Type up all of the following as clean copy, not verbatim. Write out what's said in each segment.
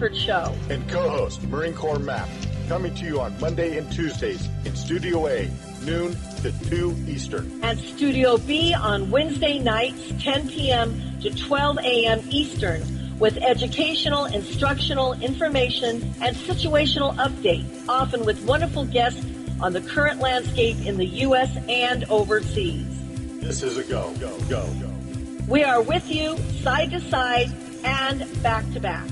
Concord Show. And co-host Marine Corps Map, coming to you on Monday and Tuesdays in Studio A, noon to 2 Eastern. And Studio B on Wednesday nights, 10 p.m. to 12 a.m. Eastern, with educational, instructional, information, and situational updates, often with wonderful guests on the current landscape in the U.S. and overseas. This is a go. We are with you, side to side, and back to back.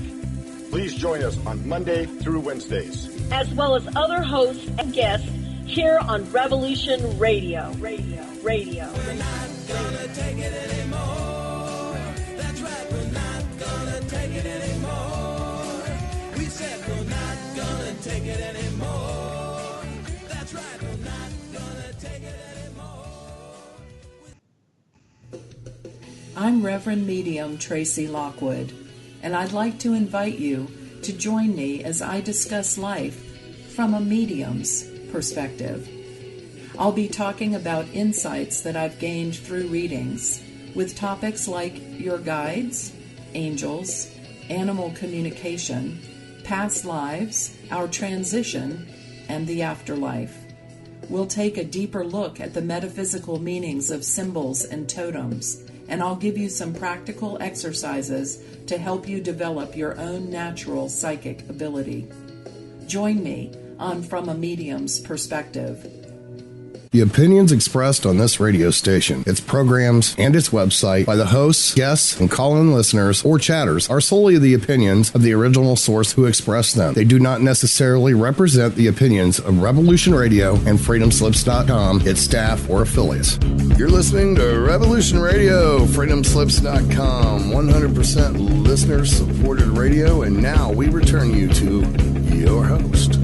Please join us on Monday through Wednesdays, as well as other hosts and guests here on Revolution Radio. We're not gonna take it anymore. That's right, we're not gonna take it anymore. We said we're not gonna take it anymore. That's right, we're not gonna take it anymore. I'm Reverend Medium Tracy Lockwood, and I'd like to invite you to join me as I discuss life from a medium's perspective. I'll be talking about insights that I've gained through readings, with topics like your guides, angels, animal communication, past lives, our transition, and the afterlife. We'll take a deeper look at the metaphysical meanings of symbols and totems, and I'll give you some practical exercises to help you develop your own natural psychic ability. Join me on From a Medium's Perspective. The opinions expressed on this radio station, its programs, and its website by the hosts, guests, and call-in listeners or chatters are solely the opinions of the original source who expressed them. They do not necessarily represent the opinions of Revolution Radio and FreedomSlips.com, its staff, or affiliates. You're listening to Revolution Radio, FreedomSlips.com, 100% listener-supported radio, and now we return you to your host.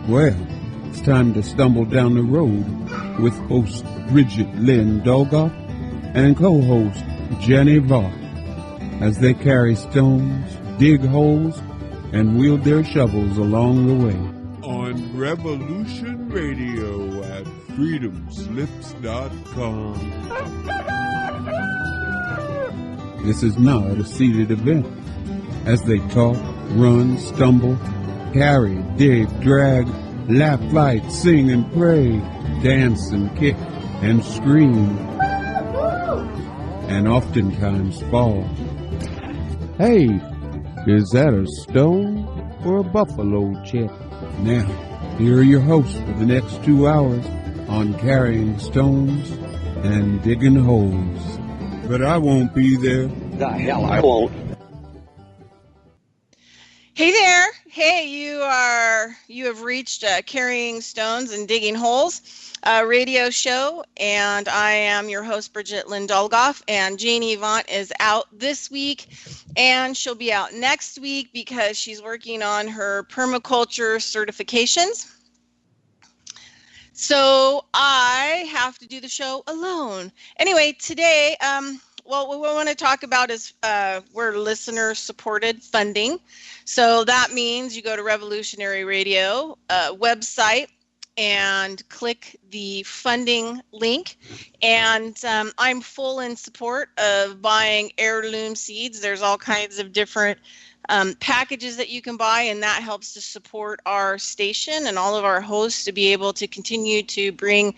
Well, it's time to stumble down the road with host Bridgette Lynn Dolgoff and co-host Jannie Vaught as they carry stones, dig holes, and wield their shovels along the way. On Revolution Radio at freedomslips.com. This is not a seated event. As they talk, run, stumble, carry, dig, drag, laugh, fight, sing and pray, dance and kick and scream, and oftentimes fall. Hey, is that a stone or a buffalo check? Now, here are your hosts for the next 2 hours on carrying stones and digging holes. But I won't be there. The hell I won't. Hey there. Hey, you have reached Carrying Stones and Digging Holes radio show, and I am your host, Bridgette Lynn Dolgoff, and Jannie Vaught is out this week, and she'll be out next week because she's working on her permaculture certifications. So I have to do the show alone. Anyway, today, what we want to talk about is we're listener-supported funding. So that means you go to Revolutionary Radio website and click the funding link. And I'm full in support of buying heirloom seeds. There's all kinds of different packages that you can buy, and that helps to support our station and all of our hosts to be able to continue to bring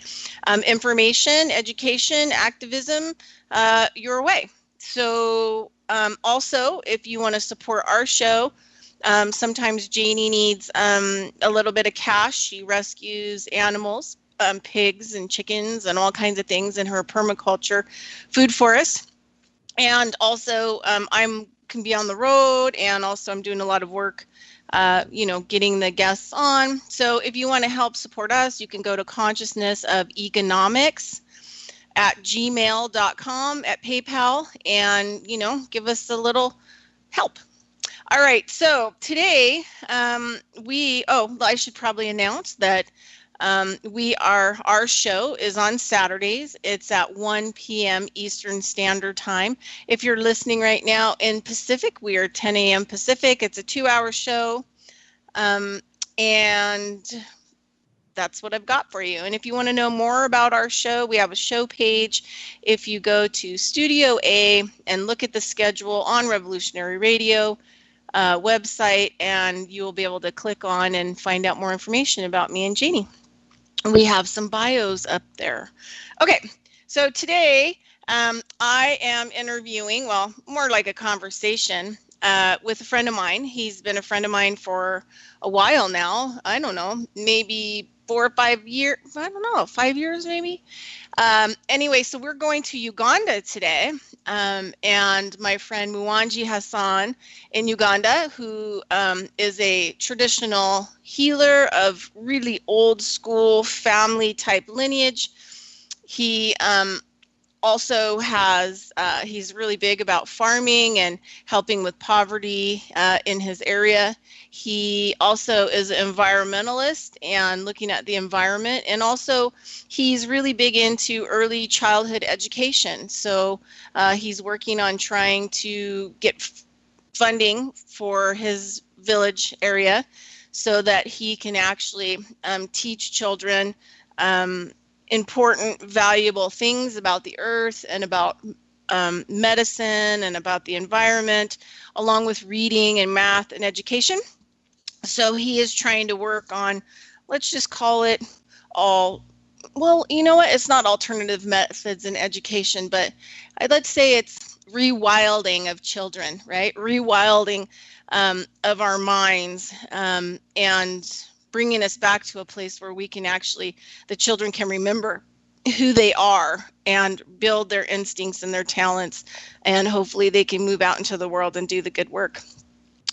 information, education, activism your way. So also, if you want to support our show, sometimes Jannie needs a little bit of cash. She rescues animals, pigs and chickens and all kinds of things in her permaculture food forest. And also I'm can be on the road, and also I'm doing a lot of work getting the guests on. So if you want to help support us, you can go to consciousnessofeconomics at gmail.com, at PayPal, and give us a little help. All right, so today I should probably announce that our show is on Saturdays. It's at 1 p.m. Eastern Standard Time. If you're listening right now in Pacific, we are 10 a.m. Pacific. It's a 2-hour show. And that's what I've got for you. And if you want to know more about our show, we have a show page. If you go to Studio A and look at the schedule on Revolutionary Radio website, and you will be able to click on and find out more information about me and Jannie. We have some bios up there. Okay, so today I am interviewing, well, more like a conversation with a friend of mine. He's been a friend of mine for a while now. I don't know, maybe 4 or 5 years. I don't know, 5 years maybe. Anyway, so we're going to Uganda today. And my friend Muwonge Hassan in Uganda, who is a traditional healer of really old school family type lineage. He also has, he's really big about farming and helping with poverty in his area. He also is an environmentalist and looking at the environment, and also he's really big into early childhood education. So he's working on trying to get funding for his village area so that he can actually teach children important, valuable things about the earth and about medicine and about the environment, along with reading and math and education. So he is trying to work on, let's just call it all, well, you know what? It's not alternative methods in education, but let's say it's rewilding of children, right? Rewilding of our minds and bringing us back to a place where we can actually, the children can remember who they are and build their instincts and their talents, and hopefully they can move out into the world and do the good work.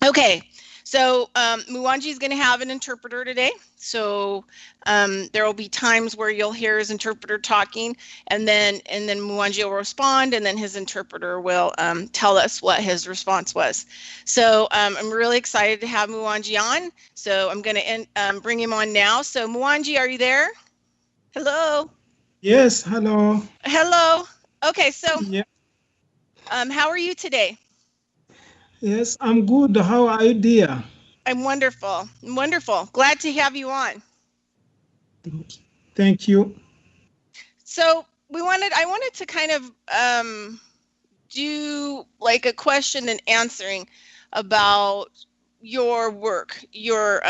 Okay, so Muwonge is going to have an interpreter today. So there will be times where you'll hear his interpreter talking, and then Muwonge will respond, and then his interpreter will tell us what his response was. So I'm really excited to have Muwonge on. So I'm going to bring him on now. So Muwonge, are you there? Hello. Yes. Hello. Hello. Okay. So Yeah. how are you today? Yes, I'm good. How are you, dear? I'm wonderful. Wonderful. Glad to have you on. Thank you. So I wanted to kind of do like a question and answering about your work, your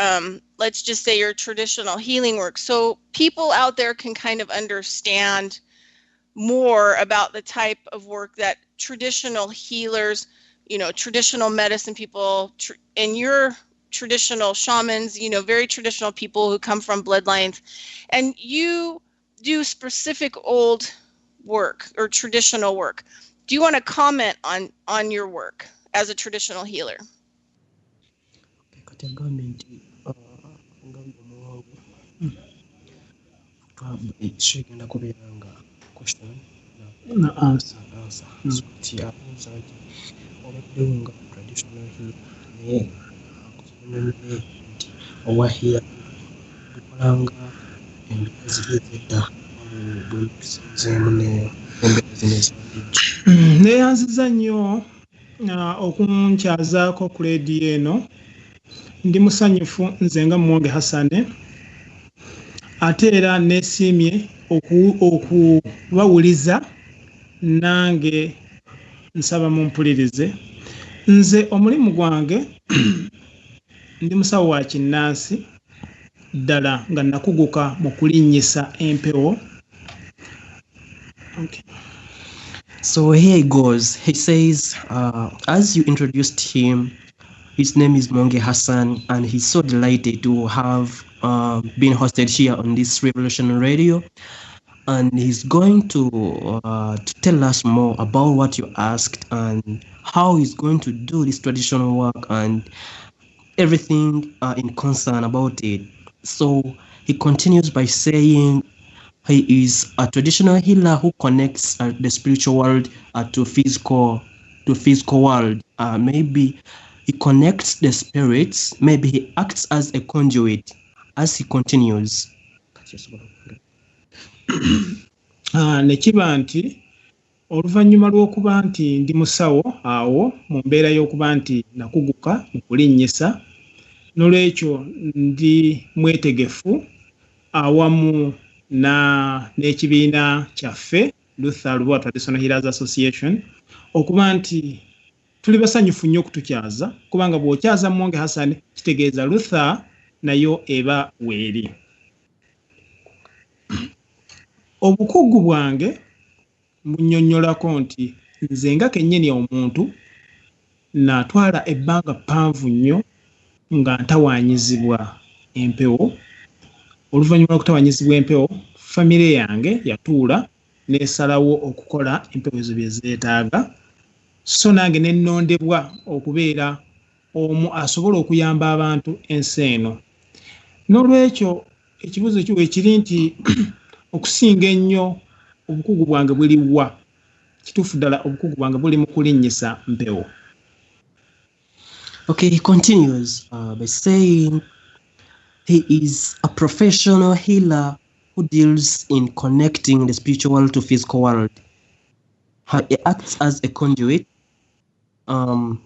let's just say your traditional healing work, so people out there can kind of understand more about the type of work that traditional healers, you know, traditional medicine people, and your traditional shamans, you know, very traditional people who come from bloodlines, and you do specific old work or traditional work. Do you want to comment on your work as a traditional healer? Neyanziza nnyo okunkyazaako ku leediyo eno. Ndi musanyufu nze nga Muwonge Hassan, ate era neesiimye okubawuliza, nange nsaba mumpulirize. Nze omulimu gwange ndi musawo wa kinnansi ddala nga nakuguka mu kulinnyisa empewo. Okay. So here he goes. He says, as you introduced him, his name is Muwonge Hassan, and he's so delighted to have been hosted here on this Revolutionary Radio. And he's going to tell us more about what you asked and how he's going to do this traditional work and everything in concern about it. So he continues by saying he is a traditional healer who connects the spiritual world to physical world. Maybe he connects the spirits. Maybe he acts as a conduit. As he continues. Nekiba nti oluvannyuma lw'okuba nti ndi musawo awo mu mbeera y'okuba nti nakuguka mu kulinnyisa, Nolwekyo ndi mwetegefu awamu n'ekibiina kyaffe Luther Lubowa Traditional Healers Association okuba nti tuli basanyufu nnyo okutukyaza kubanga bw'okyaza Muwonge Hassan kitegeeza Luther nayo eba weeri. Obukugu bwange munnyonnyolako nti nze nga kennyini omuntu natwala ebbanga ppanvu nnyo nga ntawaanyizibwa empewo. Oluvannyuma lw'okutawaanyizibwa empewo, famire yange yatuula n'esalawo okukola empewo ezo bye zeetaaga, so nange ne nnondebwa okubeera omu asobola okuyamba abantu ensi eno. N'olwekyo ekibuuzo kyo ekiri nti okusinga ennyo obukugu bwange buli wa? Kituufu ddala obukugu bwange buli mu kulinnyisa mpewo. Okay, he continues by saying he is a professional healer who deals in connecting the spiritual world to physical world. He acts as a conduit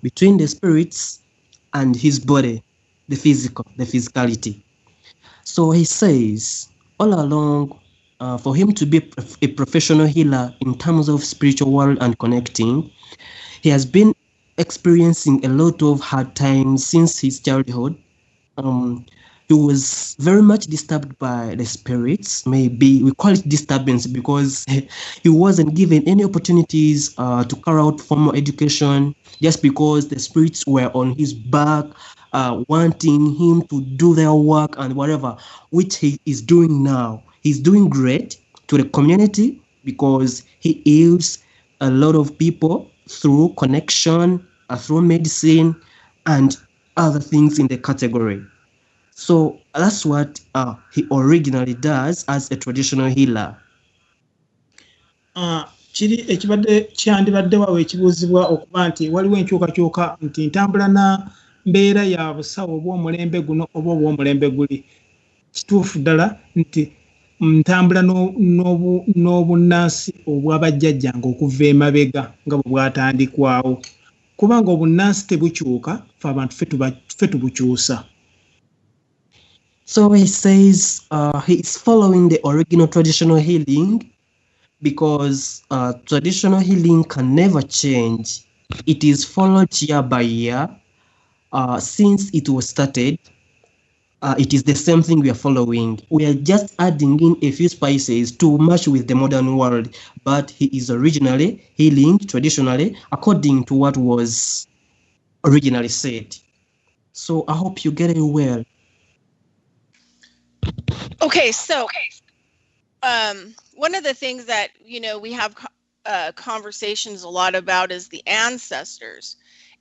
between the spirits and his body, the physicality. So he says, all along, for him to be a professional healer in terms of spiritual world and connecting, he has been experiencing a lot of hard times since his childhood. He was very much disturbed by the spirits. Maybe we call it disturbance because he wasn't given any opportunities to carry out formal education just because the spirits were on his back, wanting him to do their work and whatever, which he is doing now. He's doing great to the community because he heals a lot of people through connection, through medicine, and other things in the category. So that's what he originally does as a traditional healer. Kiri ekibadde kyandibaddewo ekibuuzibwa okuba nti waliwo enkyukakyuka nti ntambula na mbeera ya busawo obw'omulembe guno oba obw'omulembe guli. Kituufu ddala nti ntambula n'obunnansi obw'abajjajjange okuva emabega nga bwe bwatandikwawo. Kubanga obunnansi tebukyuka, fe abantu ffe tubukyusa. So he says he is following the original traditional healing because traditional healing can never change. It is followed year by year. Since it was started, it is the same thing we are following. We are just adding in a few spices to match with the modern world, but he is originally healing traditionally according to what was originally said. So I hope you get it well. Okay, so one of the things that, we have conversations a lot about is the ancestors.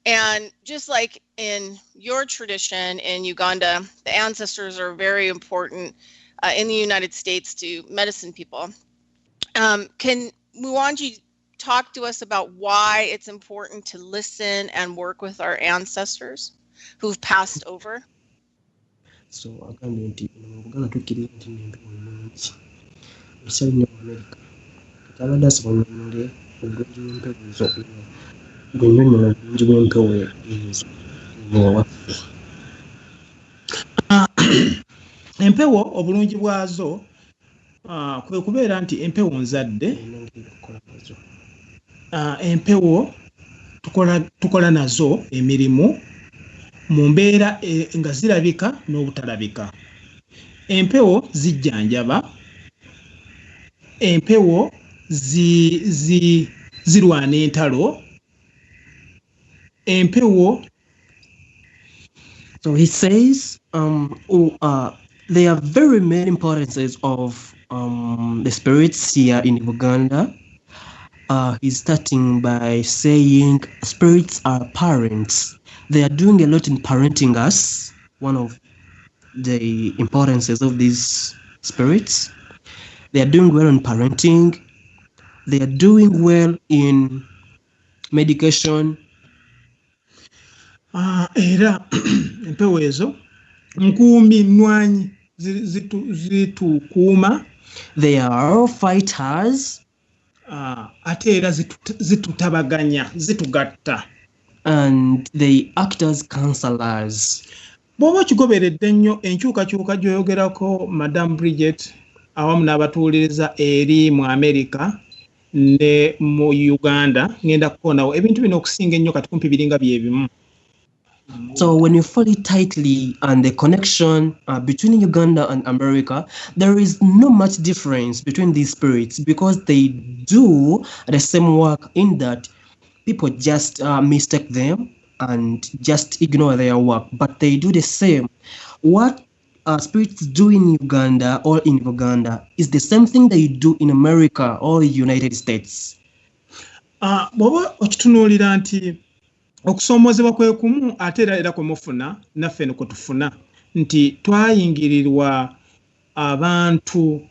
And just like in your tradition in Uganda, the ancestors are very important in the United States to medicine people. Can Muwonge talk to us about why it's important to listen and work with our ancestors who've passed over? So agambye nti Buganda tukkiriza nti n'empewo nnungi ekisali nnyo mu America kati abadde asobanulire obulungi bw'empewo ezo gwe nnyonnyola obulungi bw'empewo ezo ewaffe. Empewo obulungi bwazo kwe kubeera nti empewo nzadde, empewo tukola nazo emirimu mu mbeera nga zirabika n'obutalabika. Empewo zijjanjaba, empewo zirwana entalo, empewo. So he says there are very many importances of the spirits here in Uganda. He's starting by saying spirits are parents. They are doing a lot in parenting us, one of the importances of these spirits. They are doing well in parenting. They are doing well in medication. Era empewo ezo nkuumi nnwanyi zitukuuma. They are all fighters. Ate era zitutabaganya, zitugatta. And they act as counselors. bw'oba kigoberedde nnyo enkyukakyuka gy'oyogerako Madam Bridgette awamu n'abatuuliriza eri mu America ne mu Uganda ngenda kukonawo ebintu bino okusinga ennyo kati kumpi biringa bye bimu. So when you follow it tightly and the connection between Uganda and America, there is no much difference between these spirits because they do the same work in that people just mistake them and just ignore their work, but they do the same. What spirits do in Uganda or in Uganda is the same thing they do in America or the United States. Bw'oba okitunuulira nti okusoomozebwa kwe kumu ate era kwe mufuna naffe ne kwe tufuna nti twayingirirwa abantu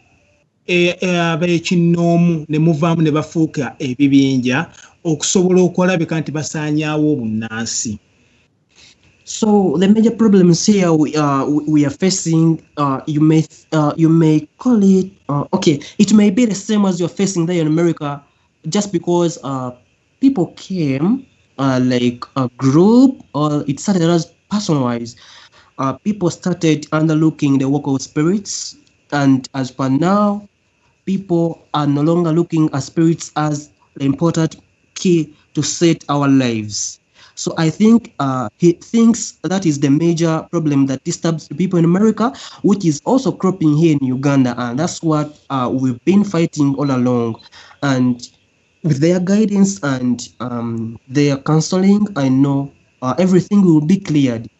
ab'ekinnoomu ne muvaamu ne bafuuka ebibinja okusobola okulabika nti basaanyaawo obunnansi. So the major problems here we are facing, you may call it okay. It may be the same as you're facing there in America, just because people came like a group, or it started as person-wise. People started underlooking the work of spirits, and as per now, people are no longer looking at spirits as the important key to set our lives. So I think he thinks that is the major problem that disturbs the people in America, which is also cropping here in Uganda, and that's what we've been fighting all along. And with their guidance and their counseling, I know everything will be cleared.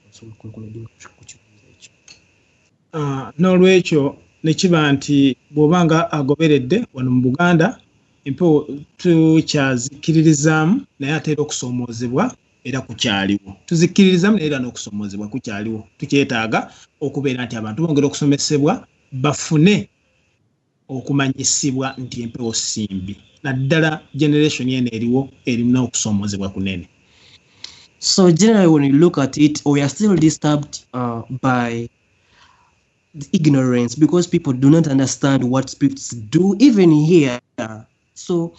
N'olwekyo ne kiba nti bw'obanga agoberedde wano mu Buganda empewo tukyazikiririzaamu naye ate era okusoomoozebwa era kukyaliwo. Tuzikkiririzaamu naye era n'okusoomoozebwa kukyaliwo. Tukyetaaga okubeera nti abantu bongera okusomesebwa bafune okumanyisibwa nti empewo simbi. Naddala generation yene eriwo erina okusoomoozebwa kunene. So generally when you look at it, we are still disturbed by the ignorance because people do not understand what spirits do even here. So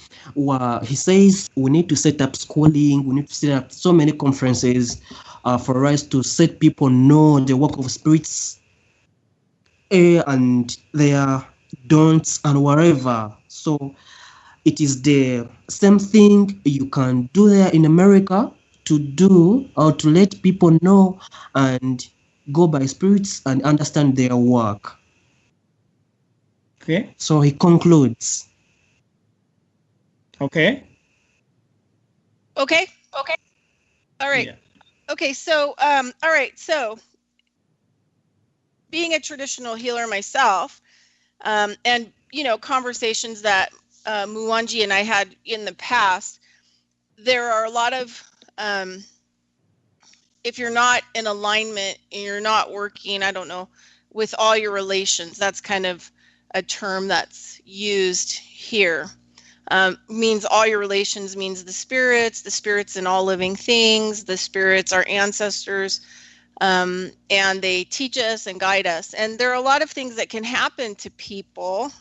he says we need to set up schooling, we need to set up so many conferences for us to set people know the work of spirits and their don'ts and whatever. So it is the same thing you can do there in America to do or to let people know and go by spirits and understand their work. Okay. So he concludes. Okay. Okay. All right. Yeah. Okay. So, all right. So, being a traditional healer myself, and conversations that Muwonge and I had in the past, there are a lot of if you're not in alignment and you're not working, I don't know, with all your relations, that's kind of a term that's used here. Means all your relations, means the spirits in all living things, the spirits, our ancestors, and they teach us and guide us. And there are a lot of things that can happen to people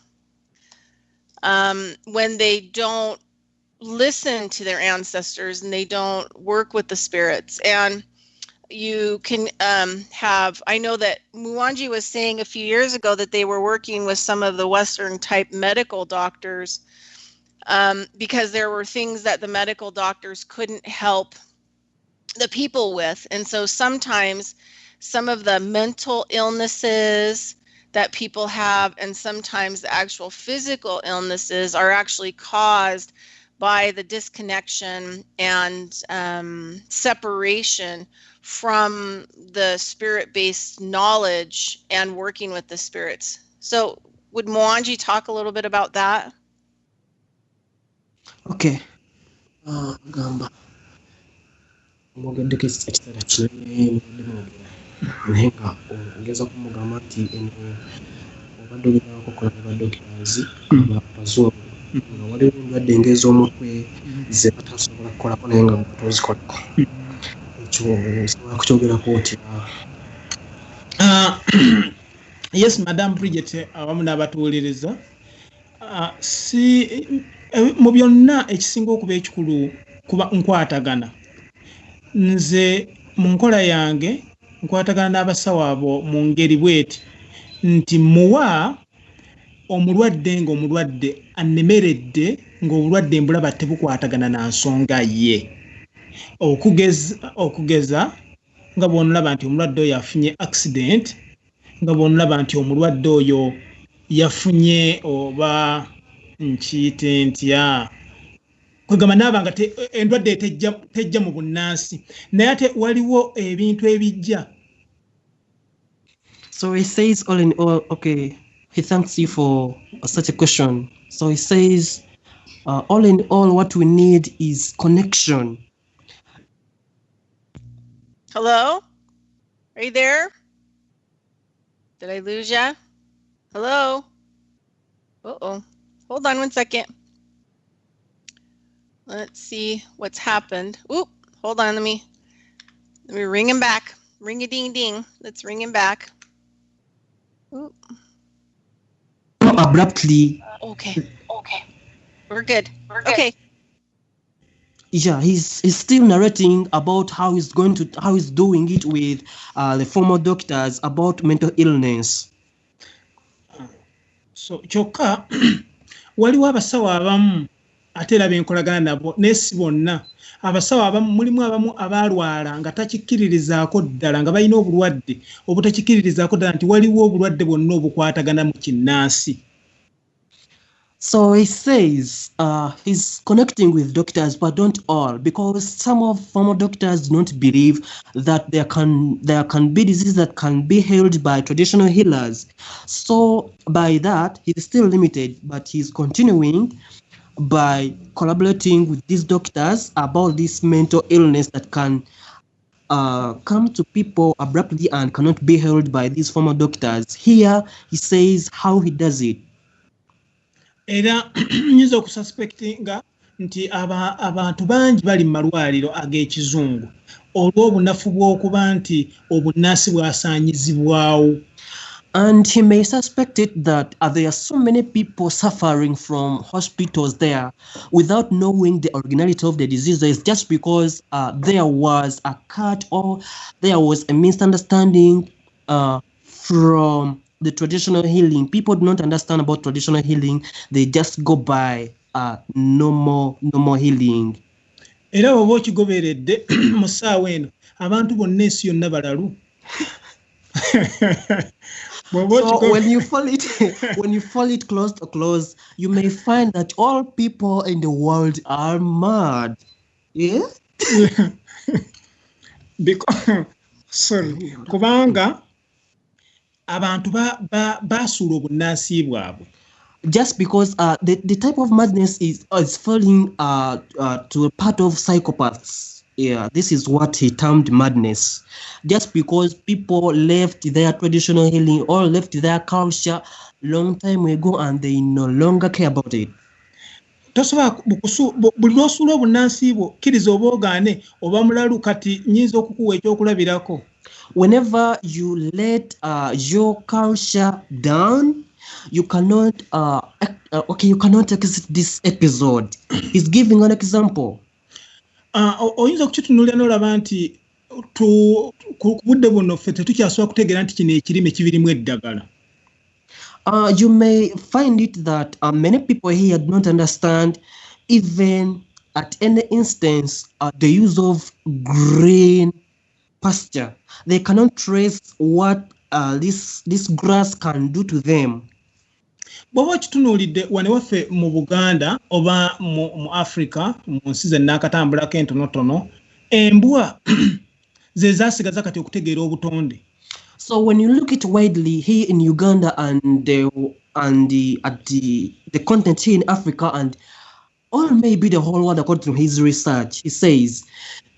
when they don't listen to their ancestors and they don't work with the spirits. And you can I know that Muwonge was saying a few years ago that they were working with some of the Western type medical doctors because there were things that the medical doctors couldn't help the people with. And so sometimes some of the mental illnesses that people have and sometimes the actual physical illnesses are actually caused by the disconnection and separation from the spirit-based knowledge and working with the spirits. So would Muwonge talk a little bit about that? Okay. Gamba. Mugendeke ekitara kinene nenga ngeza kumugamba nti obadde ogenda kukola ne badokitazi abazungu nga waliwo endwadde ng'ez'omutwe ze batasobola kukolako naye nga tozikolako ekyo osobola kukyogerako otya? Yes, Madam Bridgette awamu n'abatuuliriza mu byonna ekisinga okuba ekikulu kuba nkwatagana. Nze mu nkola yange nkwatagana n'abasawo abo mu ngeri bweti nti muwa omulwadde ng'omulwadde annemeredde ng'obulwadde mbulaba tebukwatagana na nsonga ye okugeza nga bw'onolaba nti omulwadde oyo afunye accident nga bw'onolaba nti omulwadde oyo yafunye oba nkiyite ntya kwegamba naaba nga endwadde tejja mu bunnansi naye ate waliwo ebintu ebijja. So he says all in all, okay, he thanks you for such a question. So he says all in all what we need is connection. Hello? Are you there? Did I lose ya? Hello? Uh-oh. Hold on one second. Let's see what's happened. Oop, hold on, let me ring him back. Ring a ding ding. Let's ring him back. Oop. Abruptly. Okay. We're good. Okay. Yeah, he's still narrating about how he's doing it with the former doctors about mental illness. So kyokka waliwo abasawo abamu ate era benkolagana nabo nesi bonna abasawo abamu mulimu abamu abalwala nga takikkiririzaako ddala nga balina obulwadde obutakikkiririzaako ddala nti waliwo obulwadde bwonna obukwatagana mu kinnansi. So he says he's connecting with doctors, but don't all, because some of former doctors don't believe that there can be diseases that can be healed by traditional healers. So by that, he's still limited, but he's continuing by collaborating with these doctors about this mental illness that can come to people abruptly and cannot be held by these former doctors. Here he says how he does it. Era nyinza okususpectinga nti abantu bangi bali mu malwaliro ag'ekizungu olw'obunafu bw'okuba nti obunnansi bwasaanyizibwawo. And he may suspect it that there are so many people suffering from hospitals there without knowing the originality of the diseases, just because there was a cut or there was a misunderstanding from the traditional healing. People do not understand about traditional healing. They just go by normal healing. Era oba okigoberedde mu ssaawa eno abantu bonna ensi yonna balalu. So when you follow it close to close, you may find that all people in the world are mad. Yeah? Because kubanga abantu basuula obunnansi bwabwe. Just because the type of madness is falling to a part of psychopaths. Yeah, this is what he termed madness. Just because people left their traditional healing or left their culture long time ago and they no longer care about it. Buli lw'osuula obunnansi bwo kkiriza oba ogaane oba mulalu kati nnyinza okukuwa ekyokulabirako. Whenever you let your culture down, you cannot exit this episode. He's giving an example. Oyinza okukitunuulira n'olaba nti ku budde buno ffe tetukyasobola kutegeera nti kino ekirime kibirimu eddagala. You may find it that many people here do not understand, even at any instance, the use of green pasture. They cannot trace what this grass can do to them. Bw'oba okitunuulidde wano waffe mu Buganda oba mu Africa mu nsi ze nnaakatambulako entonotono embwa ze zaasigaza kati okutegeera obutonde. So when you look at widely here in Uganda and the continent here in Africa and or maybe the whole world, according to his research, he says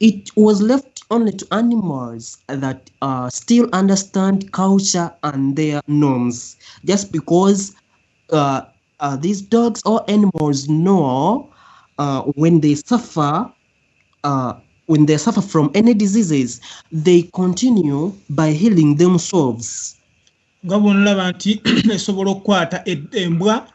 it was left only to animals that still understand culture and their norms. Just because these dogs or animals know when they suffer from any diseases, they continue by healing themselves. Ngabonolaba nti esobola okukwata embwa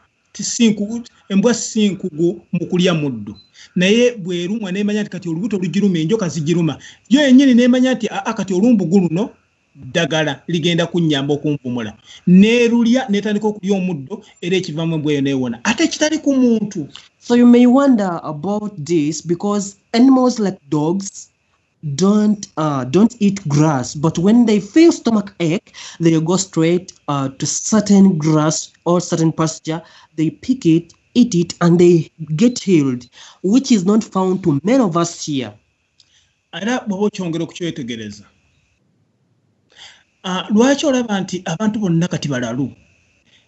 sinkugu mu kulya muddu naye bwerumwa n'emanya nti kati olubuto lugiruma enjoka zigiruma yo yennyini n'emanya nti kati olumbugu luno ddagala ligenda kunnyamba okumpumula neerulya netandika okulya omuddo era ekivaamu embweyo neewona ate kitali ku muntu. So you may wonder about this because animals like dogs don't eat grass, but when they feel stomach ache, they go straight to certain grass or certain pasture. They pick it, eat it, and they get healed, which is not found to many of us here. Era bw'oba okyongera okukyetegereza lwaki olaba nti abantu bonna kati balalu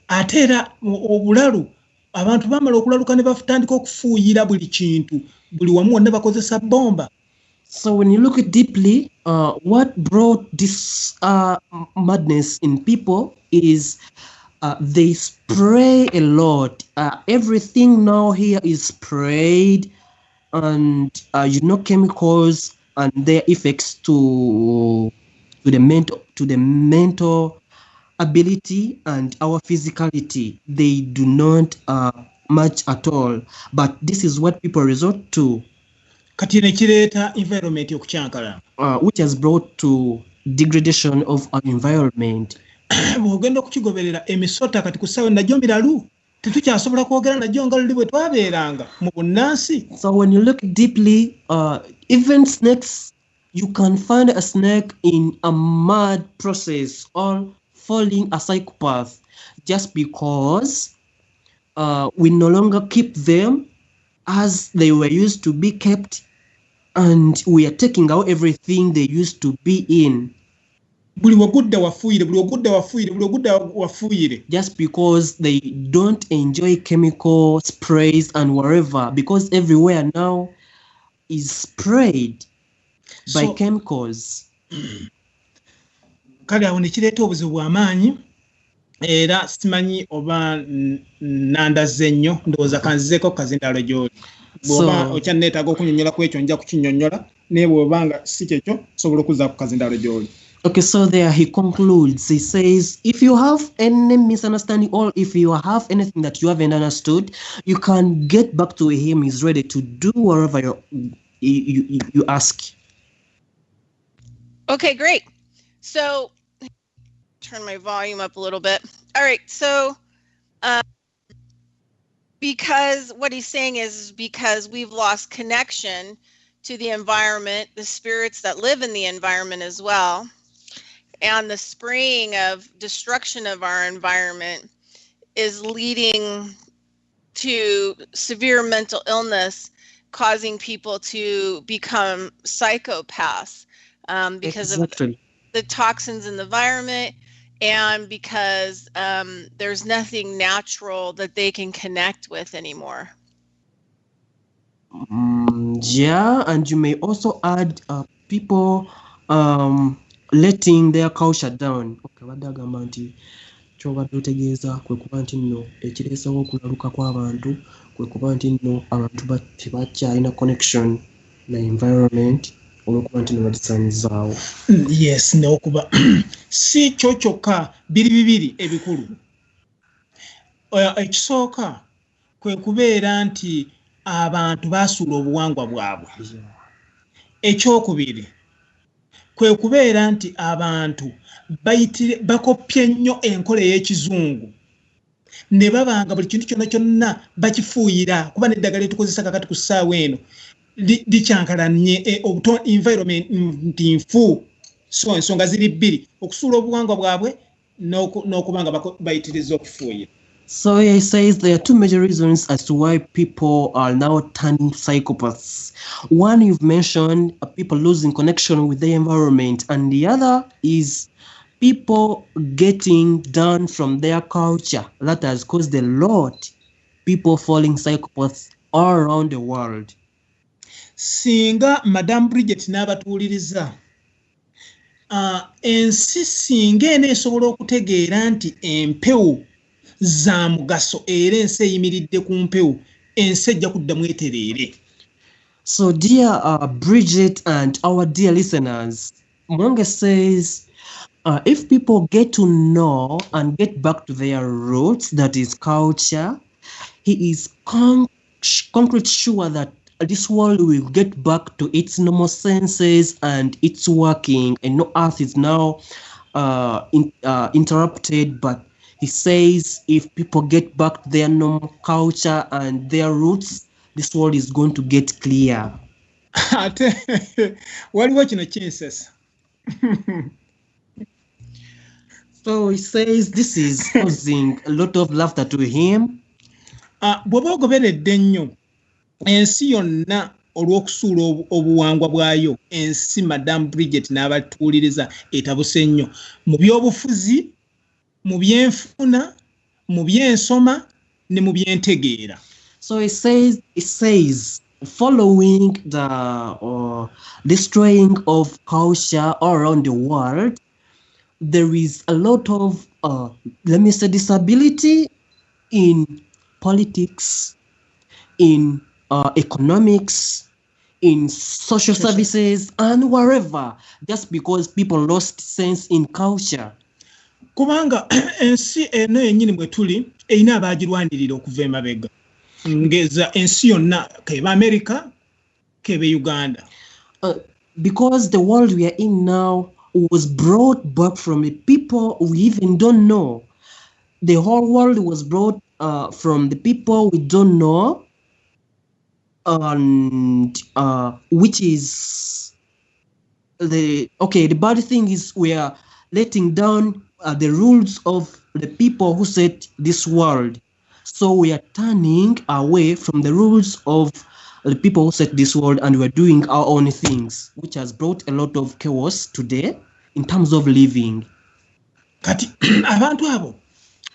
ate era obulalu abantu bamala okulaluka ne batandika okufuuyira buli kintu buli wamu wonna bakozesa bomba. So when you look at deeply, what brought this madness in people is they spray a lot. Everything now here is sprayed, and chemicals and their effects to the mental ability and our physicality. They do not match at all. But this is what people resort to. Environment which has brought to degradation of our environment. Bw'ogenda okukigoberera emisota kati ku ssaawa najjo miralu tetukyasobola kwogera najjo nga luli bwe twabeeranga mu bunnansi. So when you look deeply, even snakes, you can find a snake in a mad process or falling a psychopath just because we no longer keep them as they were used to be kept, and we are taking out everything they used to be in. Just because they don't enjoy chemical sprays and whatever, because everywhere now is sprayed by chemicals. Kale awo nekireeta obuzibu bw'amaanyi era simanyi oba nandaze nnyo ndowooza kanzizeeko kazindaalo gy'oli bw'oba okyanneetaaga okunyonnyola ku ekyo nja kukinnyonnyola naye bw'oba nga si kyekyo sobola okuzza ku kazindaalo gy'oli. Okay, so there he concludes. He says, if you have any misunderstanding or if you have anything that you haven't understood, you can get back to him. He's ready to do whatever you ask. Okay, great. So, turn my volume up a little bit. All right, so because what he's saying is because we've lost connection to the environment, the spirits that live in the environment as well, and the spraying of destruction of our environment is leading to severe mental illness, causing people to become psychopaths because of the toxins in the environment, and because there's nothing natural that they can connect with anymore. Yeah, and you may also add people letting their culture down. Okay, badagamba nti kyobadde otegeeza kwe kuba nti nno ekireesewo okulaluka kw'abantu kwe kuba nti nno abantu tebakyalina connection na environment olw'okuba nti nno bagisanyizaawo. Yes, n'okuba si kyo kyokka biri bibiri ebikulu. Ekisooka kwe kubeera nti abantu baasuula obuwangwa bwabwe. Ekyokubiri kwe kubeera nti abantu bakoppye nnyo enkola ey'ekizungu ne babanga buli kintu kyonna kyonna bakifuuyira kuba n'eddagala lyetukozesa kakati ku ssaawa eno likyankalanye environment nfu. So ensonga ziri bbiri, okusuula obuwangwa bwabwe n'okuba nga bayitiriza okufuuyira. So he says there are two major reasons as to why people are now turning psychopaths. One you've mentioned, people losing connection with the environment, and the other is people getting down from their culture. That has caused a lot people falling psychopaths all around the world. Singa Madam Bridgette n'abatuuliriza ensi singa eneesobola okutegeera nti empewo za mugaso era ensi eyimiridde ku mpewo ensi ejja kuddamu etereere. So dear Bridgette and our dear listeners, Muwonge says if people get to know and get back to their roots, that is culture, he is concrete sure that this world will get back to its normal senses and its working, and no earth is now interrupted, but he says if people get back to their normal culture and their roots, this world is going to get clear. ate waliwo kino kinsesa. So he says this is causing a lot of laughter to him. Bw'oba ogoberedde ennyo ensi yonna olw'okusuula obuwangwa bwayo, ensi Madam Bridgette n'abatuuliriza etabuse nnyo mu byobufuzi, mu byenfuna, mu byensoma ne mu byentegeera. So it says following the destroying of culture all around the world, there is a lot of disability in politics, in economics, in social services, and wherever, just because people lost sense in culture. Kubanga ensi eno yennyini bwe tuli erina abaagirwanirira okuva emabega. Ngeza ensi yonna keba America, keba Uganda. Because the world we are in now was brought back from the people we even don't know. The whole world was brought from the people we don't know, and which is the bad thing is we are letting down the rules of the people who set this world. So we are turning away from the rules of the people who set this world, and we're doing our own things, which has brought a lot of chaos today in terms of living. Kati abantu abo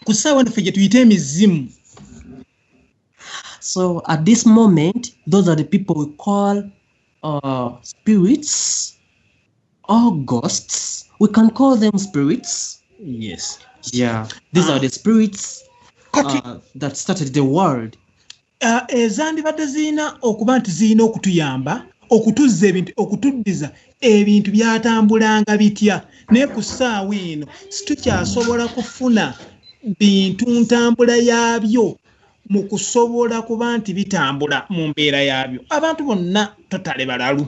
kusaawa naffe gye tuyita emizimu. So at this moment, those are the people we call spirits or ghosts. We can call them spirits. Yes. Yeah. These are the spirits that started the world. Ezandibadde zirina okuba nti zirina okutuyamba okutuzza ebintu, okutuddiza ebintu byatambulanga bitya, naye ku ssaawa eno situkyasobola kufuna bintu ntambula yaabyo mu kusobola kuba nti bitambula mu mbeera yaabyo. Abantu bonna totale balalu.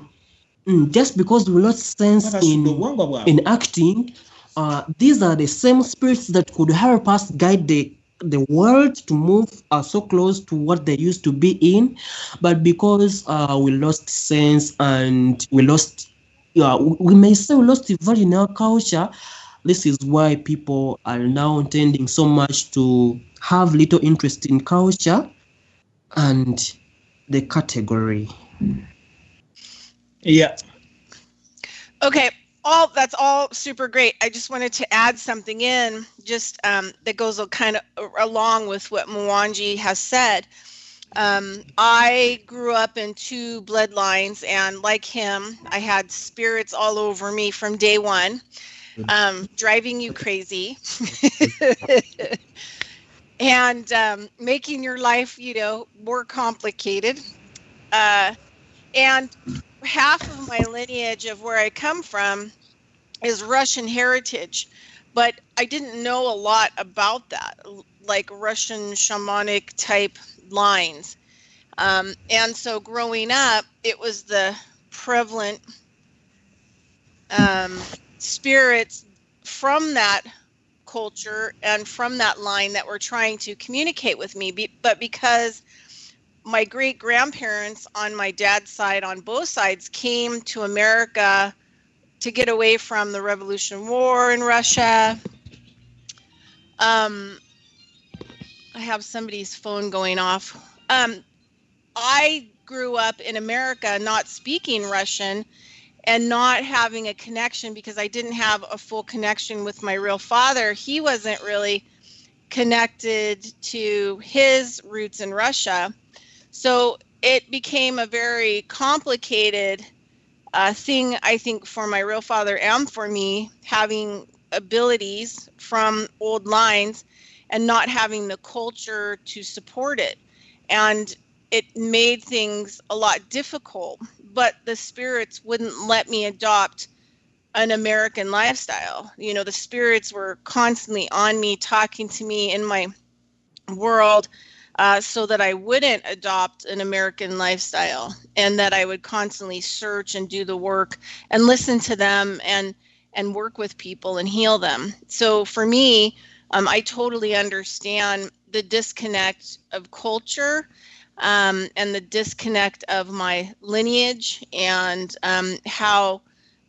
Just because we lost sense in acting, these are the same spirits that could help us guide the world to move so close to what they used to be in, but because we lost sense and we may say we lost the value in our culture. This is why people are now tending so much to have little interest in culture and the category. Yeah. Okay. That's all super great. I just wanted to add something in just that goes kind of along with what Muwonge has said. I grew up in two bloodlines, and like him, I had spirits all over me from day one, driving you crazy and making your life, more complicated. And half of my lineage of where I come from is Russian heritage, but I didn't know a lot about that, like Russian shamanic type lines. And so growing up, it was the prevalent spirits from that culture and from that line that were trying to communicate with me. But because my great grandparents on my dad's side, on both sides, came to America to get away from the Revolution War in Russia. I have somebody's phone going off. I grew up in America not speaking Russian and not having a connection because I didn't have a full connection with my real father. He wasn't really connected to his roots in Russia. So it became a very complicated thing, I think, for my real father and for me, having abilities from old lines and not having the culture to support it. And it made things a lot difficult, but the spirits wouldn't let me adopt an American lifestyle. The spirits were constantly on me, talking to me in my world, so that I wouldn't adopt an American lifestyle, and that I would constantly search and do the work and listen to them and and work with people and heal them. So for me, I totally understand the disconnect of culture and the disconnect of my lineage and how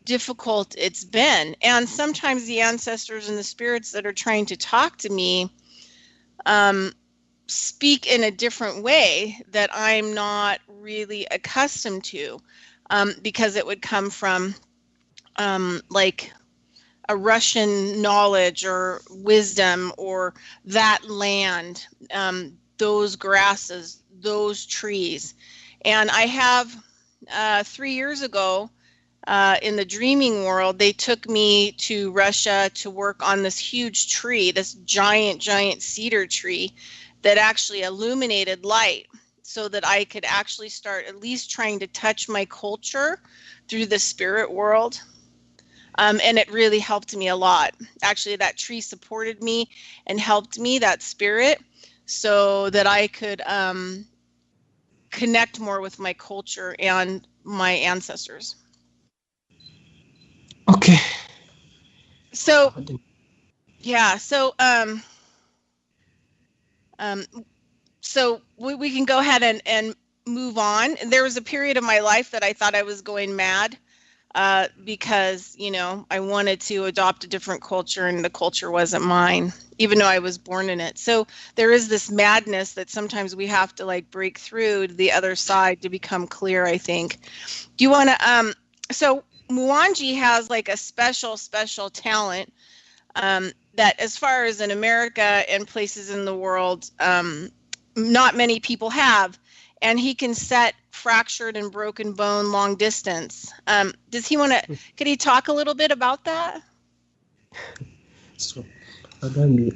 difficult it's been. And sometimes the ancestors and the spirits that are trying to talk to me speak in a different way that I'm not really accustomed to, because it would come from like a Russian knowledge or wisdom or that land, those grasses, those trees. And I have 3 years ago in the dreaming world, they took me to Russia to work on this huge tree, this giant cedar tree that actually illuminated light so that I could actually start at least trying to touch my culture through the spirit world. And it really helped me a lot. Actually, that tree supported me and helped me, that spirit, so that I could connect more with my culture and my ancestors. Okay. So, yeah. So, so we can go ahead and move on. There was a period of my life that I thought I was going mad. Because, you know, I wanted to adopt a different culture and the culture wasn't mine, even though I was born in it. So there is this madness that sometimes we have to like break through to the other side to become clear, I think. Do you want to, so Muwonge has like a special talent that as far as in America and places in the world, not many people have. And he can set fractured and broken bone long distance. Does he want to, could he talk a little bit about that? So, Agami.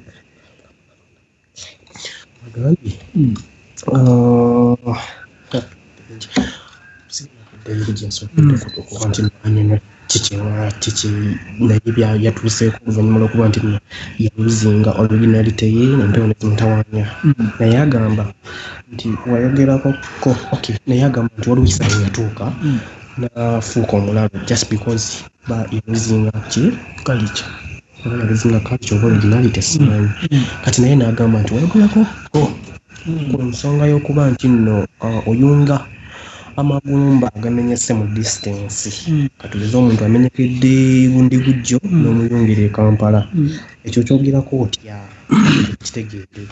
Yatuuse oluvannyuma lw'okuba nti yaluzinga originality ye empewo ne zimutawanya naye agamba nti wayogerako naye agamba nti waliwo ekiseera yatuuka n'afuuka omulabe just because yaluzinga culture oba originality simanyi kati naye n'agamba nti wayogerako ku nsonga y'okuba nti nno oyunga amagumba agamenyese mu distance katuleze omuntu amenyekedde bundi bujjo n'omuyungira e Kampala ekyo kyogerako otya kitegeere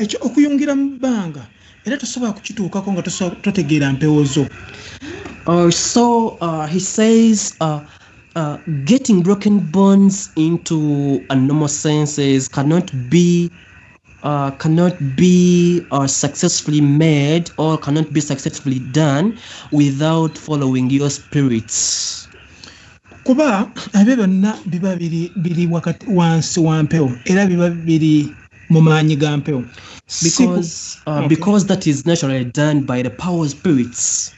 ekyo okuyungira mu bbanga era tosobola kukituukako nga totegeera mpewo zo. So he says getting broken bones into a normal senses cannot be successfully made or cannot be successfully done without following your spirits. Kuba ebyo byonna biba biri wakati wansi wa mpewo era biba biri mu maanyi ga mpewo. Because that is naturally done by the power spirits.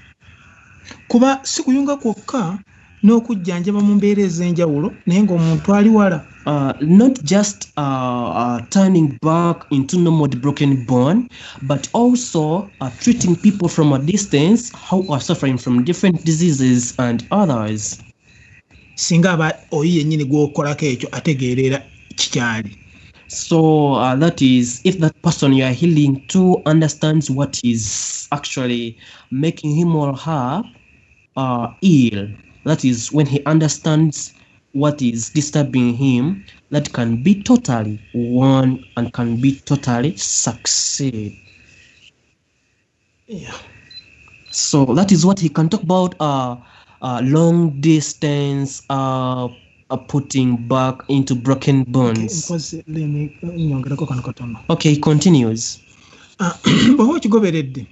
Kuba si kuyunga kwokka n'okujjanjaba mu mbeera ez'enjawulo naye ng'omuntu ali wala. Not just turning back into normal broken bone, but also treating people from a distance who are suffering from different diseases and others. Singa aba oyi yennyini gw'okolako ekyo ategeerera kikyali. So that is if that person you are healing to understands what is actually making him or her ill. That is when he understands what is disturbing him, that can be totally won and can be totally succeed. Yeah. So that is what he can talk about long distance putting back into broken bones. Okay, he continues. Bw'oba okigoberedde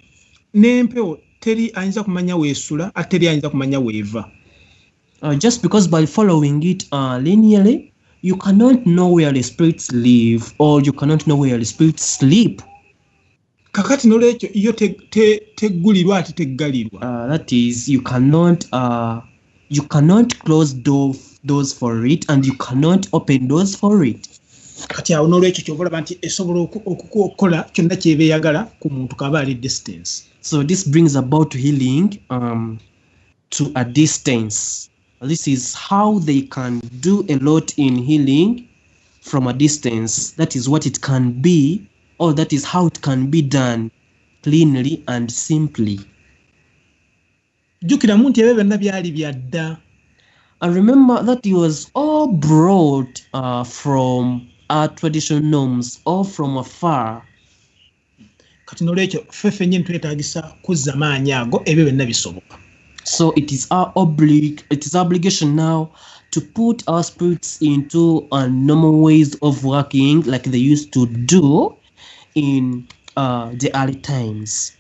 n'empewo teri ayinza kumanya weesula ate teri ayinza kumanya weeva. Just because by following it linearly, you cannot know where the spirits live or you cannot know where the spirits sleep. Kakati n'olwekyo iyo teggulirwa ate teggalirwa. That is, you cannot close doors for it and you cannot open doors for it. Kati awo n'olwekyo ky'obalaba nti esobola okukola kyonna ky'eba eyagala ku muntu kaba ali distance. So this brings about healing to a distance. This is how they can do a lot in healing from a distance. That is what it can be, or that is how it can be done cleanly and simply. I remember that it was all brought from our traditional norms or from afar. So it is our obligation now to put our spirits into normal ways of working like they used to do in the early times.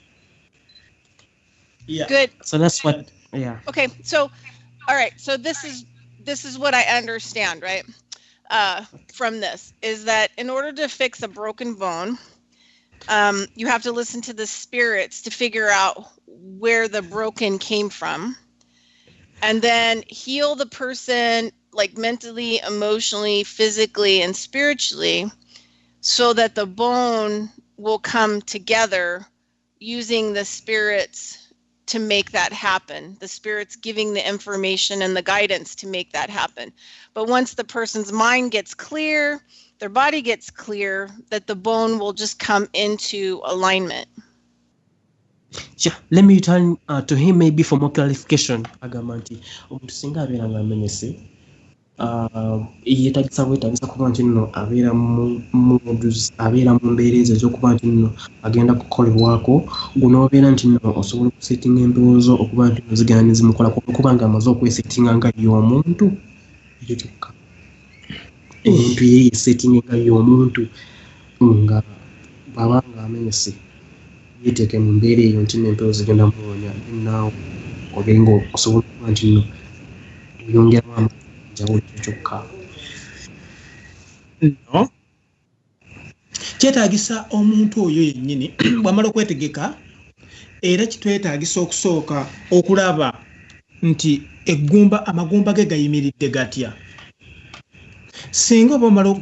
Yeah. Good. So that's what. Yeah. Okay. So, all right. So this is what I understand, right? From this is that in order to fix a broken bone, you have to listen to the spirits to figure out where the broken came from, and then heal the person like mentally, emotionally, physically, and spiritually, so that the bone will come together using the spirits to make that happen. The spirits giving the information and the guidance to make that happen. But once the person's mind gets clear, their body gets clear, that the bone will just come into alignment. Yeah, let me turn to him maybe for more clarification. Agamanti, omutusinga abera nga amenyese. Yetagisa wetagisa kuba nti nno abeera mu mbeera ezo ez'okuba nti nno agenda kukolebwako, guno obeera nti nno osobola okusettinga endowoozo okuba nti nno zigenda ne zimukolako okuba nga amaze okwesettinga nga y'omuntu. Ekyo kyokka. Omuntu ye yesettinga nga y'omuntu nga bw'aba nga amenyese yeteeke mu mbeera eyo nti n'empewo zigenda muwonya naawe obeera nga osobola okuba nti nno oyongeramu no kyetaagisa omuntu oyo yennyini bw'amala okwetegeka, era kitwetaagisa okusooka okulaba nti amagumba ge gayimiridde gatya. Singa oba omala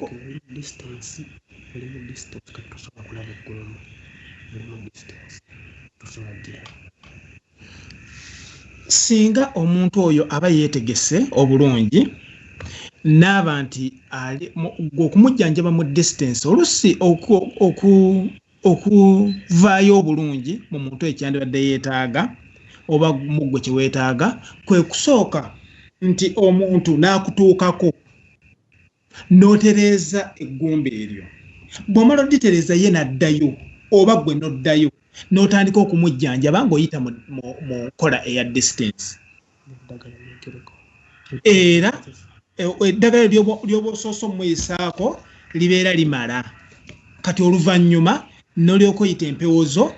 singa omuntu oyo aba yeetegese obulungi n'aba nti okumujjanjaba mu distance olusi okuvaayo obulungi mu muntu ekyandibadde yeetaaga oba muggwe kye weetaaga, kwe kusooka nti omuntu n'akutuukako n'otereeza eggumba eryo. Bw'omala oditereeza ye n'addayo oba ggwe n'oddayo n'otandika okumujjanjaba ng'oyita mu nkola eya distance. Era eddagala ly'oba osoosa omweyisaako libeera limala. Kati oluvannyuma n'olyoka oyita empewo zo,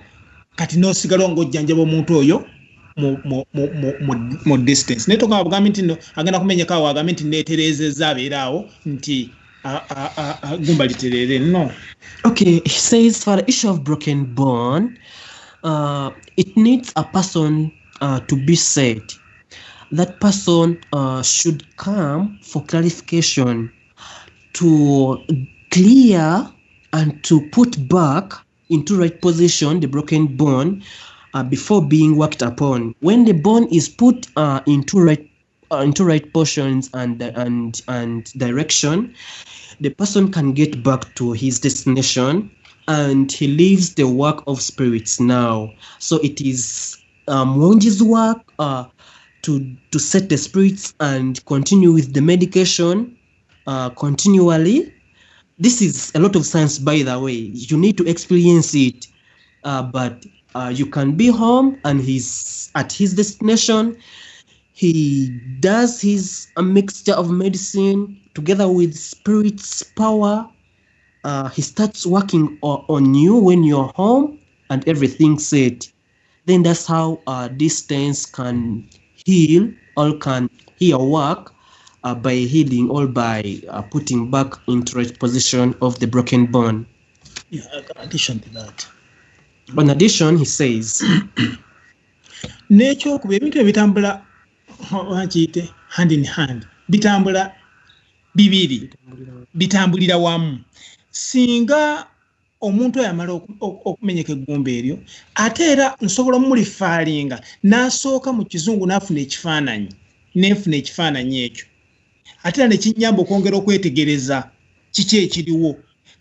kati n'osigala ng'ojjanjaba omuntu oyo mu distance. Naye tokaba bugambi nti nno agenda kumenyeka awo agambe nti neetereezezza abeera awo nti gumba literere. No. Okay, he says for the issue of broken bone, it needs a person to be said. That person should come for clarification, to clear and to put back into right position the broken bone before being worked upon. When the bone is put into right portions and direction, the person can get back to his destination and he leaves the work of spirits now. So it is Muwonge's work to set the spirits and continue with the medication continually. This is a lot of science, by the way. You need to experience it, but you can be home and he's at his destination. He does his mixture of medicine together with spirit's power. He starts working on you when you're home and everything's set. Then that's how distance can heal or can heal work by healing or by putting back into right position of the broken bone. Yeah, in addition to that. In addition, he says, nature ebintu ebitambula wakiyite hand in hand, bitambula bibiri, bitambulira wamu. Singa omuntu yamala okumenyeka eggumba eryo, ate era nsobola mulifaalinga n'asooka mu kizungu n'afuna ekifaananyi nenfuna ekifaananyi ekyo ate era ne kinnyamba okwongera okwetegereza kiki ekiriwo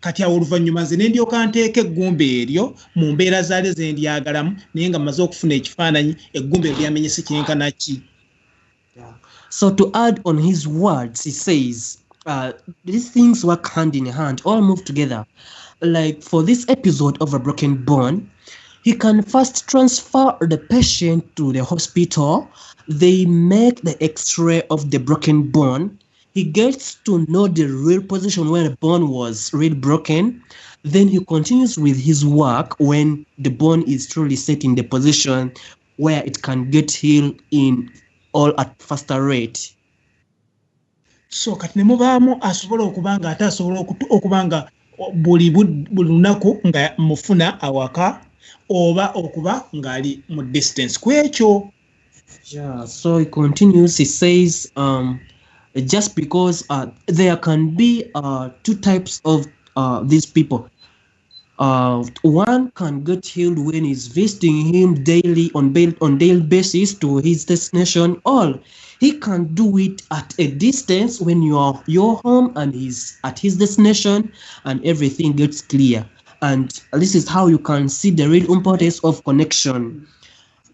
kati awo oluvannyuma nze ne ndyoka nteeka eggumba eryo mu mbeera zaali ze ndyagalamu naye nga mmaze okufuna ekifaananyi eggumba eryo lyamenyese kyenkana ki. So to add on his words, he says, these things work hand in hand, all move together. Like for this episode of a broken bone, he can first transfer the patient to the hospital. They make the x-ray of the broken bone. He gets to know the real position where the bone was really broken. Then he continues with his work when the bone is truly set in the position where it can get healed in all at faster rate. So kati ne mubaamu asobola okubanga ate asobola okubanga buli lunaku nga mufuna awaka oba okuba ng'ali mu distance kwekyo. Yeah, so he continues, he says, just because there can be two types of these people. One can get healed when he's visiting him daily on daily basis to his destination. Or he can do it at a distance when you're home and he's at his destination and everything gets clear. And this is how you can see the real importance of connection.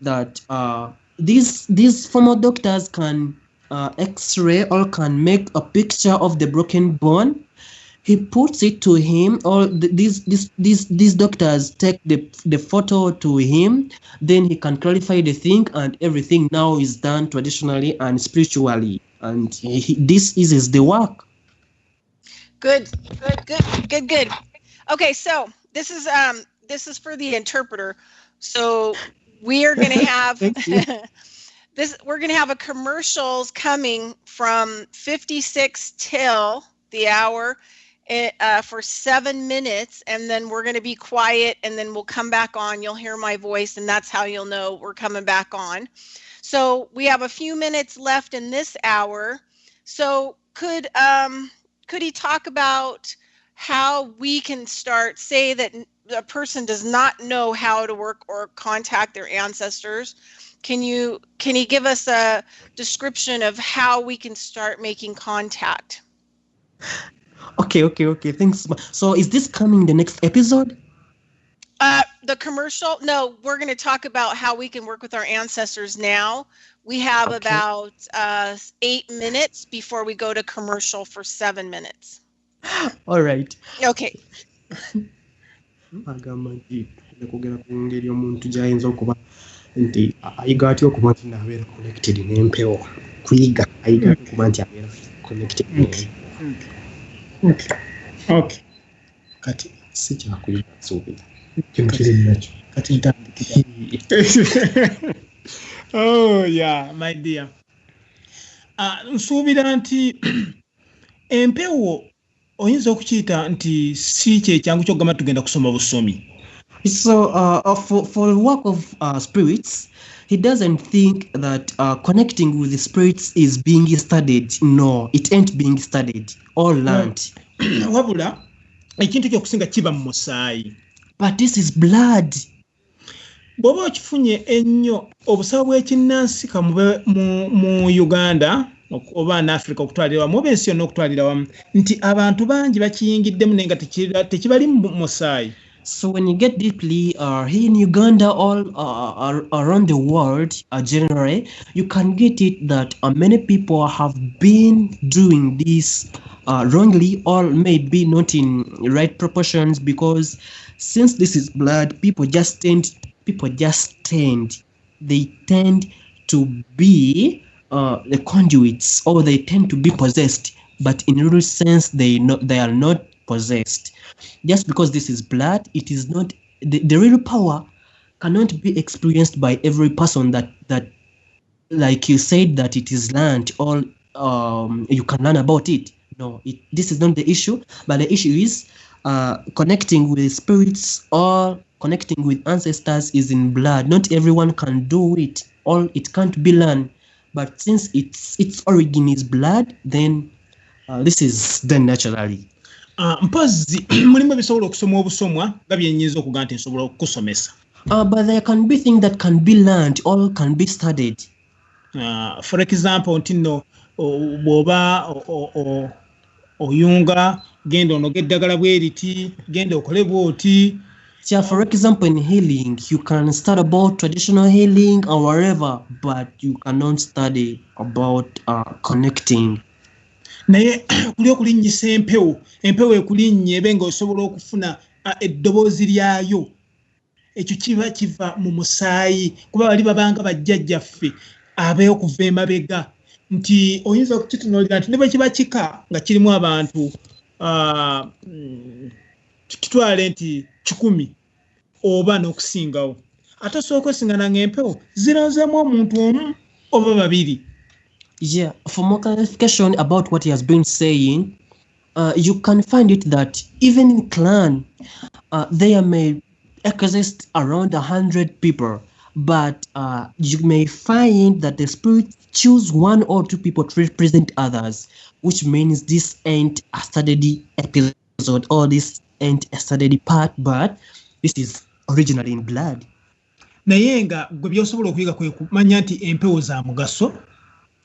That these former doctors can X-ray or can make a picture of the broken bone. He puts it to him, or these doctors take the photo to him. Then he can clarify the thing, and everything now is done traditionally and spiritually. And this is the work. Good. Okay, so this is for the interpreter. So we are going to have we're going to have a commercials coming from 56 till the hour for 7 minutes, and then we're going to be quiet, and then we'll come back on. You'll hear my voice, and that's how you'll know we're coming back on. So we have a few minutes left in this hour. So could he talk about how we can start, say that a person does not know how to work or contact their ancestors? Can he give us a description of how we can start making contact? Okay. Thanks. So is this coming the next episode? The commercial? No, we're going to talk about how we can work with our ancestors now. We have about 8 minutes before we go to commercial for 7 minutes. All right. Okay. Nti ayiga atya okuba nti naabeera connected n'empewo kuyiga ayiga okuba nti abeera connected. Okay. Kati si kyakuyiga nsuubira kino kiri nakyo kati ntandikira. Oh yeah, my dear. Nsuubira nti empewo oyinza okukiyita nti si kyekyangu ky'okugamba tugenda kusoma busomi. So for the work of spirits, he doesn't think that connecting with the spirits is being studied. No, it ain't being studied or learned. Wabula ekintu ky'okusinga kiba mu musaayi. But this is blood. Bw'oba okifunye ennyo obusawo bw'ekinnansika mu Uganda oba n'Afrika okutwalira wamu oba ensi yonna okutwalira wamu nti abantu bangi bakiyingiddemu naye nga tekibali mu musaayi. So when you get deeply here in Uganda, all around the world, generally, you can get it that many people have been doing this wrongly, or maybe not in right proportions, because since this is blood, people tend to be the conduits, or they tend to be possessed, but in real sense, they are not possessed. Just because this is blood, it is not the real power cannot be experienced by every person that like you said that it is learned or you can learn about it. No, this is not the issue, but the issue is connecting with spirits or connecting with ancestors is in blood. Not everyone can do it, or it can't be learned. But since its origin is blood, then this is done naturally. Mpozzi mulimu ebisobola okusoma obusomwa nga byennyinza okuga nti nsobola okukusomesa. But there can be things that can be learned or can be studied. For example, nti nno bw'oba oyunga genda onoga eddagala bwe riti genda okole bw'oti. Yeah, for example, in healing, you can start about traditional healing or whatever, but you cannot study about connecting. Naye kuli okulinnyisa empewo ekulinnye ebe ng'osobola okufuna eddoboozi lyayo, ekyo kiba kiva mu musaayi, kuba bali babanga bajjajjaffe ab'okuva emabega, nti oyinza okukitunuulira nti ne bwe kiba kika nga kirimu abantu tutwale nti 10 oba n'okusingawo, ate osooka osingana ng'empewo zironzemu omuntu omu oba babiri. Yeah, for more clarification about what he has been saying, you can find it that even in clan, there may exist around 100 people, but you may find that the spirit choose 1 or 2 people to represent others, which means this ain't a studied episode or this ain't a studied part, but this is originally in blood. Naye nga gwe by'osobola okuyiga kwe kumanya nti empewo za mugaso.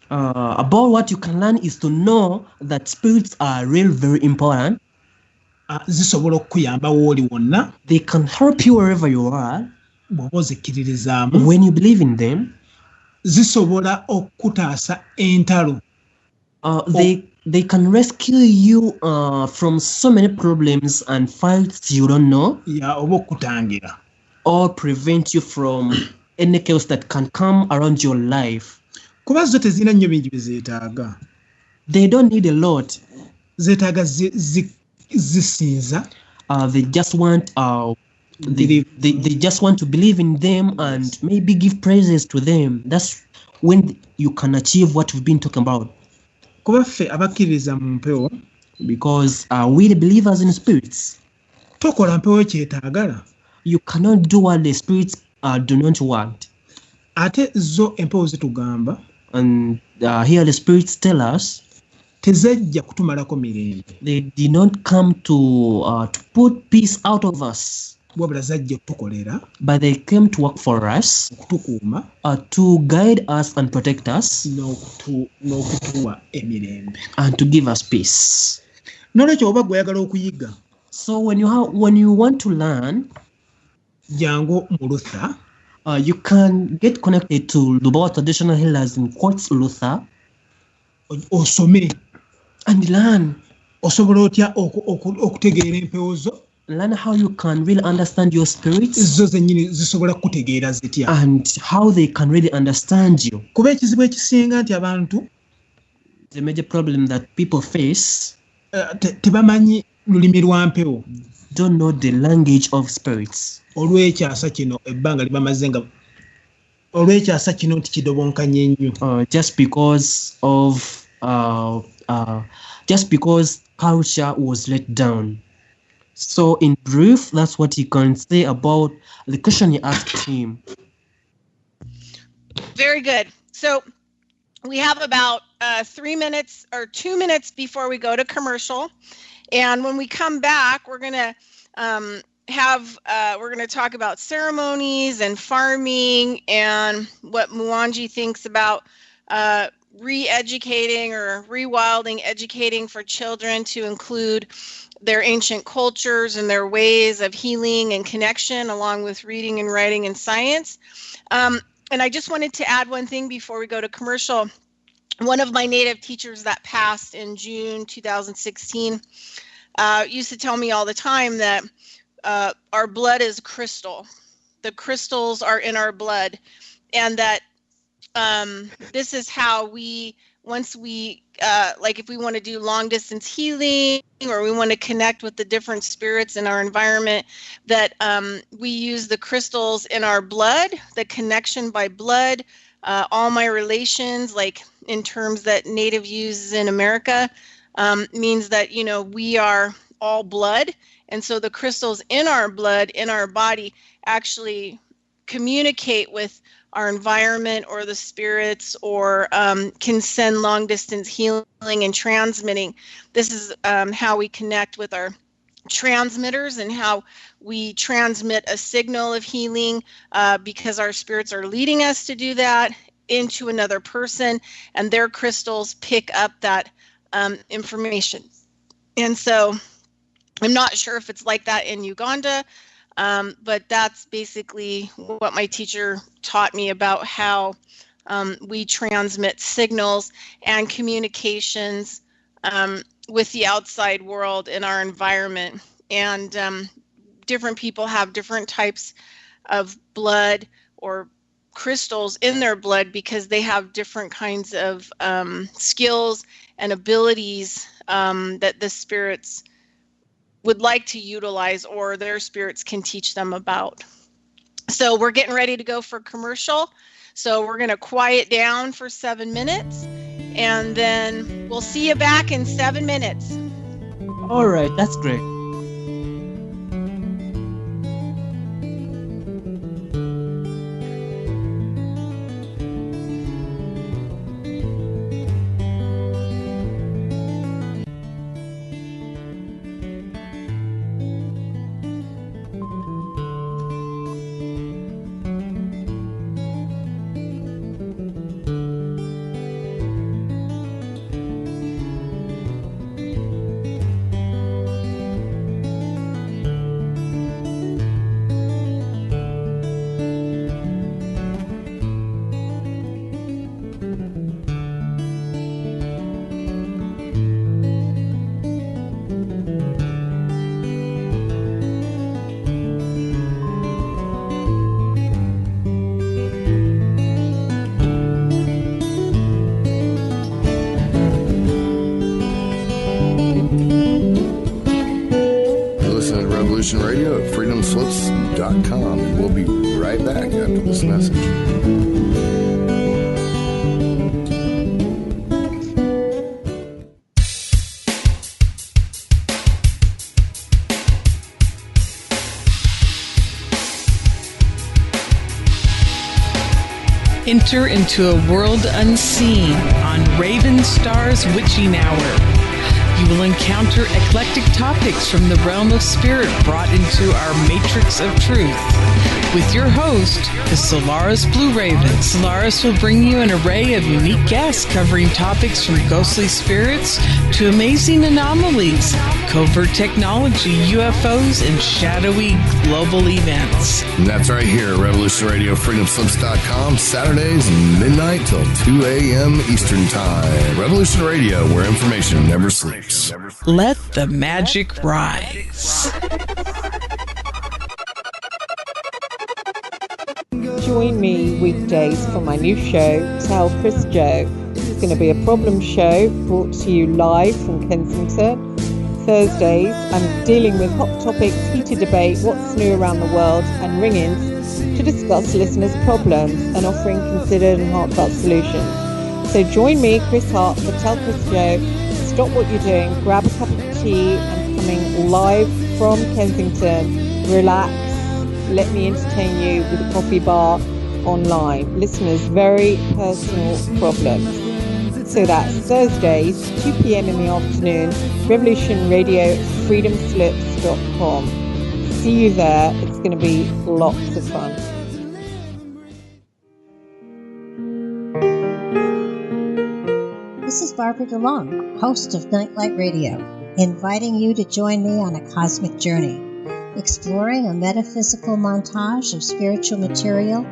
About what you can learn is to know that spirits are real, very important. Zisobola okukuyamba w'oli wonna. They can help you wherever you are. Bw'oba ozikkiririzaamu. When you believe in them. Zisobola okutaasa entalo. They can rescue you from so many problems and fights you don't know. Yeah, oba okutangira. Or prevent you from any chaos that can come around your life. Kuba zo tezina nnyo bingi bizeetaaga. They don't need a lot. Zeetaaga zisinza. They just want they just want to believe in them and maybe give praises to them. That's when you can achieve what we've been talking about. Kuba ffe abakkiririza mu mpewo. Because we the believers in spirits. Tokola mpewo kyetaagala. You cannot do what the spirits do not want. Ate zo empewo zitugamba. And here the spirits tell us tezajja kutumalako mirembe. They did not come to put peace out of us. Wabula zajja tukolera. But they came to work for us. Okutukuuma. To guide us and protect us. N'okutuwa emirembe. And to give us peace. N'olwekyo oba gweyagala okuyiga. So when you want to learn, jango mu Luther. You can get connected to Lubawa traditional healers in Quartz Luther. Osome. And learn. Osobola otya okutegeera empewo zo. Learn how you can really understand your spirits. Zo zennyini zisobola kutegeera zitya. And how they can really understand you. Kuba ekizibu ekisinga nti abantu. The major problem that people face. Tebamanyi lulimi lwa mpewo. Don't know the language of spirits. Olw'ekyasa kino ebbanga libamaze nga olw'ekyasa kino nti kidobonkanye nnyo. Just because culture was let down. So in brief, that's what he can say about the question he asked him. Very good. So we have about 3 minutes or 2 minutes before we go to commercial. And when we come back, we're going to we're going to talk about ceremonies and farming and what Muwonge thinks about re-educating or rewilding, educating for children to include their ancient cultures and their ways of healing and connection, along with reading and writing and science. And I just wanted to add one thing before we go to commercial. One of my native teachers that passed in June 2016 used to tell me all the time that our blood is crystal. The crystals are in our blood, and that this is how once we like if we want to do long distance healing or we want to connect with the different spirits in our environment, that we use the crystals in our blood, the connection by blood. All my relations, like in terms that Native uses in America, means that, we are all blood. And so the crystals in our blood, in our body, actually communicate with our environment or the spirits, or can send long distance healing and transmitting. This is how we connect with our transmitters and how we transmit a signal of healing, because our spirits are leading us to do that. into another person, and their crystals pick up that information. And so I'm not sure if it's like that in Uganda, but that's basically what my teacher taught me about how we transmit signals and communications with the outside world in our environment. And different people have different types of blood or crystals in their blood because they have different kinds of skills and abilities that the spirits would like to utilize, or their spirits can teach them about. So we're getting ready to go for commercial. So we're going to quiet down for 7 minutes, and then we'll see you back in 7 minutes. All right, that's great. Radio at freedomslips.com, and we'll be right back after this message. Enter into a world unseen on Raven Star's Witching Hour. You will encounter eclectic topics from the realm of spirit brought into our matrix of truth. With your host, the Solaris Blue Raven. Solaris will bring you an array of unique guests covering topics from ghostly spirits to amazing anomalies, covert technology, UFOs, and shadowy global events. And that's right here at Revolution Radio, freedomslips.com, Saturdays midnight till 2 a.m. Eastern Time. Revolution Radio, where information never sleeps. Let the magic rise. Join me weekdays for my new show, Tell Chris Joe. It's going to be a problem show brought to you live from Kensington. Thursdays, I'm dealing with hot topics, heated debate, what's new around the world, and ring-ins to discuss listeners' problems and offering considered and heartfelt solutions. So join me, Chris Hart, for Tell Chris Joe. Stop what you're doing, grab a cup of tea, and coming live from Kensington, relax. Let me entertain you with a coffee bar online. Listeners' very personal problems. So that's Thursdays, 2 p.m. in the afternoon, Revolution Radio, freedomslips.com. See you there. It's going to be lots of fun. This is Barbara DeLong, host of Nightlight Radio, inviting you to join me on a cosmic journey, exploring a metaphysical montage of spiritual material,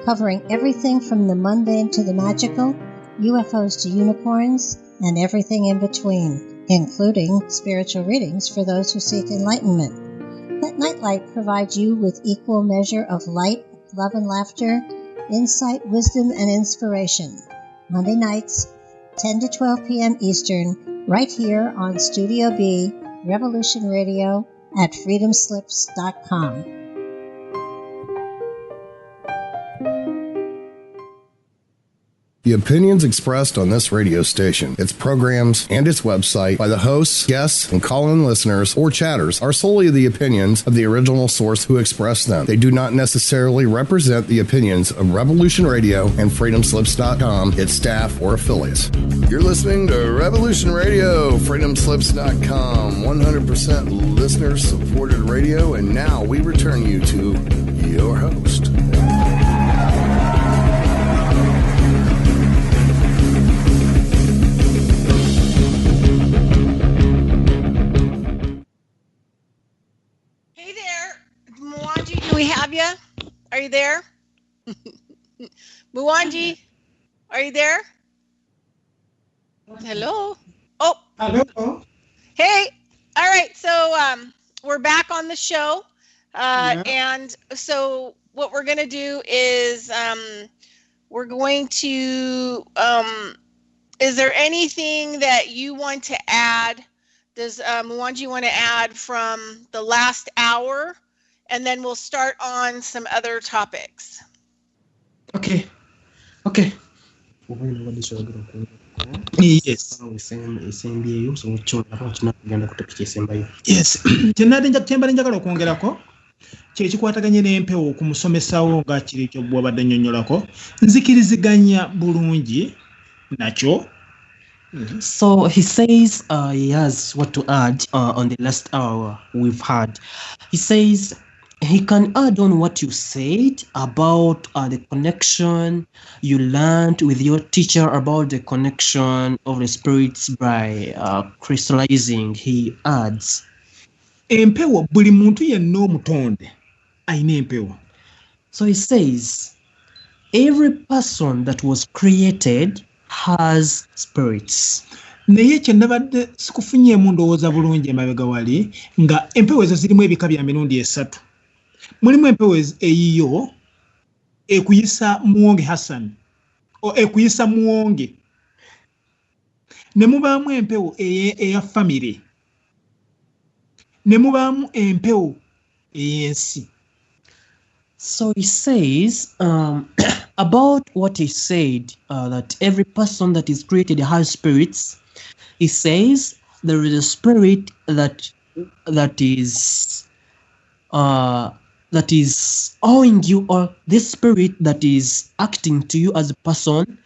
covering everything from the mundane to the magical, UFOs to unicorns, and everything in between, including spiritual readings for those who seek enlightenment. Let Nightlight provide you with equal measure of light, love and laughter, insight, wisdom, and inspiration. Monday nights, 10 to 12 p.m. Eastern, right here on Studio B, Revolution Radio, at freedomslips.com. The opinions expressed on this radio station, its programs, and its website by the hosts, guests, and call-in listeners or chatters are solely the opinions of the original source who expressed them. They do not necessarily represent the opinions of Revolution Radio and freedomslips.com, its staff, or affiliates. You're listening to Revolution Radio, freedomslips.com, 100% listener-supported radio, and now we return you to your host. we have you? Are you there? Muwonge, are you there? Hello? Oh. Hello. Hey. All right. So we're back on the show. And so what we're going to do is we're going to, is there anything that you want to add? Does Muwonge want to add from the last hour? And then we'll start on some other topics. Okay. Yes. Yes. Kyembadde njagala okwongerako kyekikwataganye n'empewo ku musomesawo nga kiri kyo bw'obadde nnyonnyolako nzikiriziganya bulungi nakyo. So he says he has what to add on the last hour we've had. He says he can add on what you said about the connection you learned with your teacher about the connection of the spirits by crystallizing. He adds. Empewo buli muntu yenna omutonde ayina empewo. So he says every person that was created has spirits. Naye kye nabadde sikufunyeemu ndowooza bulungi emabega wali nga empewo ezo zirimu ebika bya mirundi esatu. Mulimu empewo eyiyo ekuyisa Muwonge Hassan ekuyisa Muwonge, ne mubaamu empewo eya family, ne mubaamu empewo ey'ensi. So he says about what he said, that every person that is created has spirits. He says there is a spirit that is owing you, or this spirit that is acting to you as a person,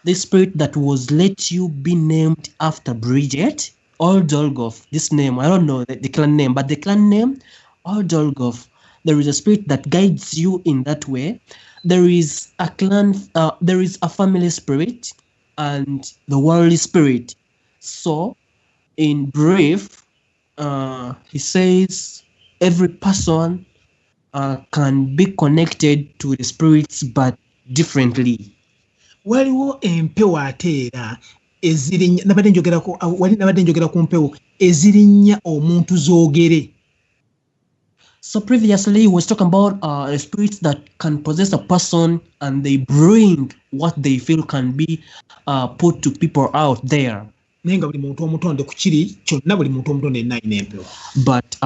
this spirit that was let you be named after Bridgette or Dolgoff. This name, I don't know the clan name, but the clan name or Dolgoff. There is a spirit that guides you in that way. There is a clan, there is a family spirit and the worldly spirit. So, in brief, he says every person can be connected to the spirits, but differently. Waliwo empewo ate era ezirinya nabadde njogera ku mpewo ezirinya omuntu zoogere. So previously he was talking about spirits that can possess a person and they bring what they feel can be put to people out there. Naye nga buli muntu omutonde ku kiri kyonna buli muntu omutonde yenna alina empewo. But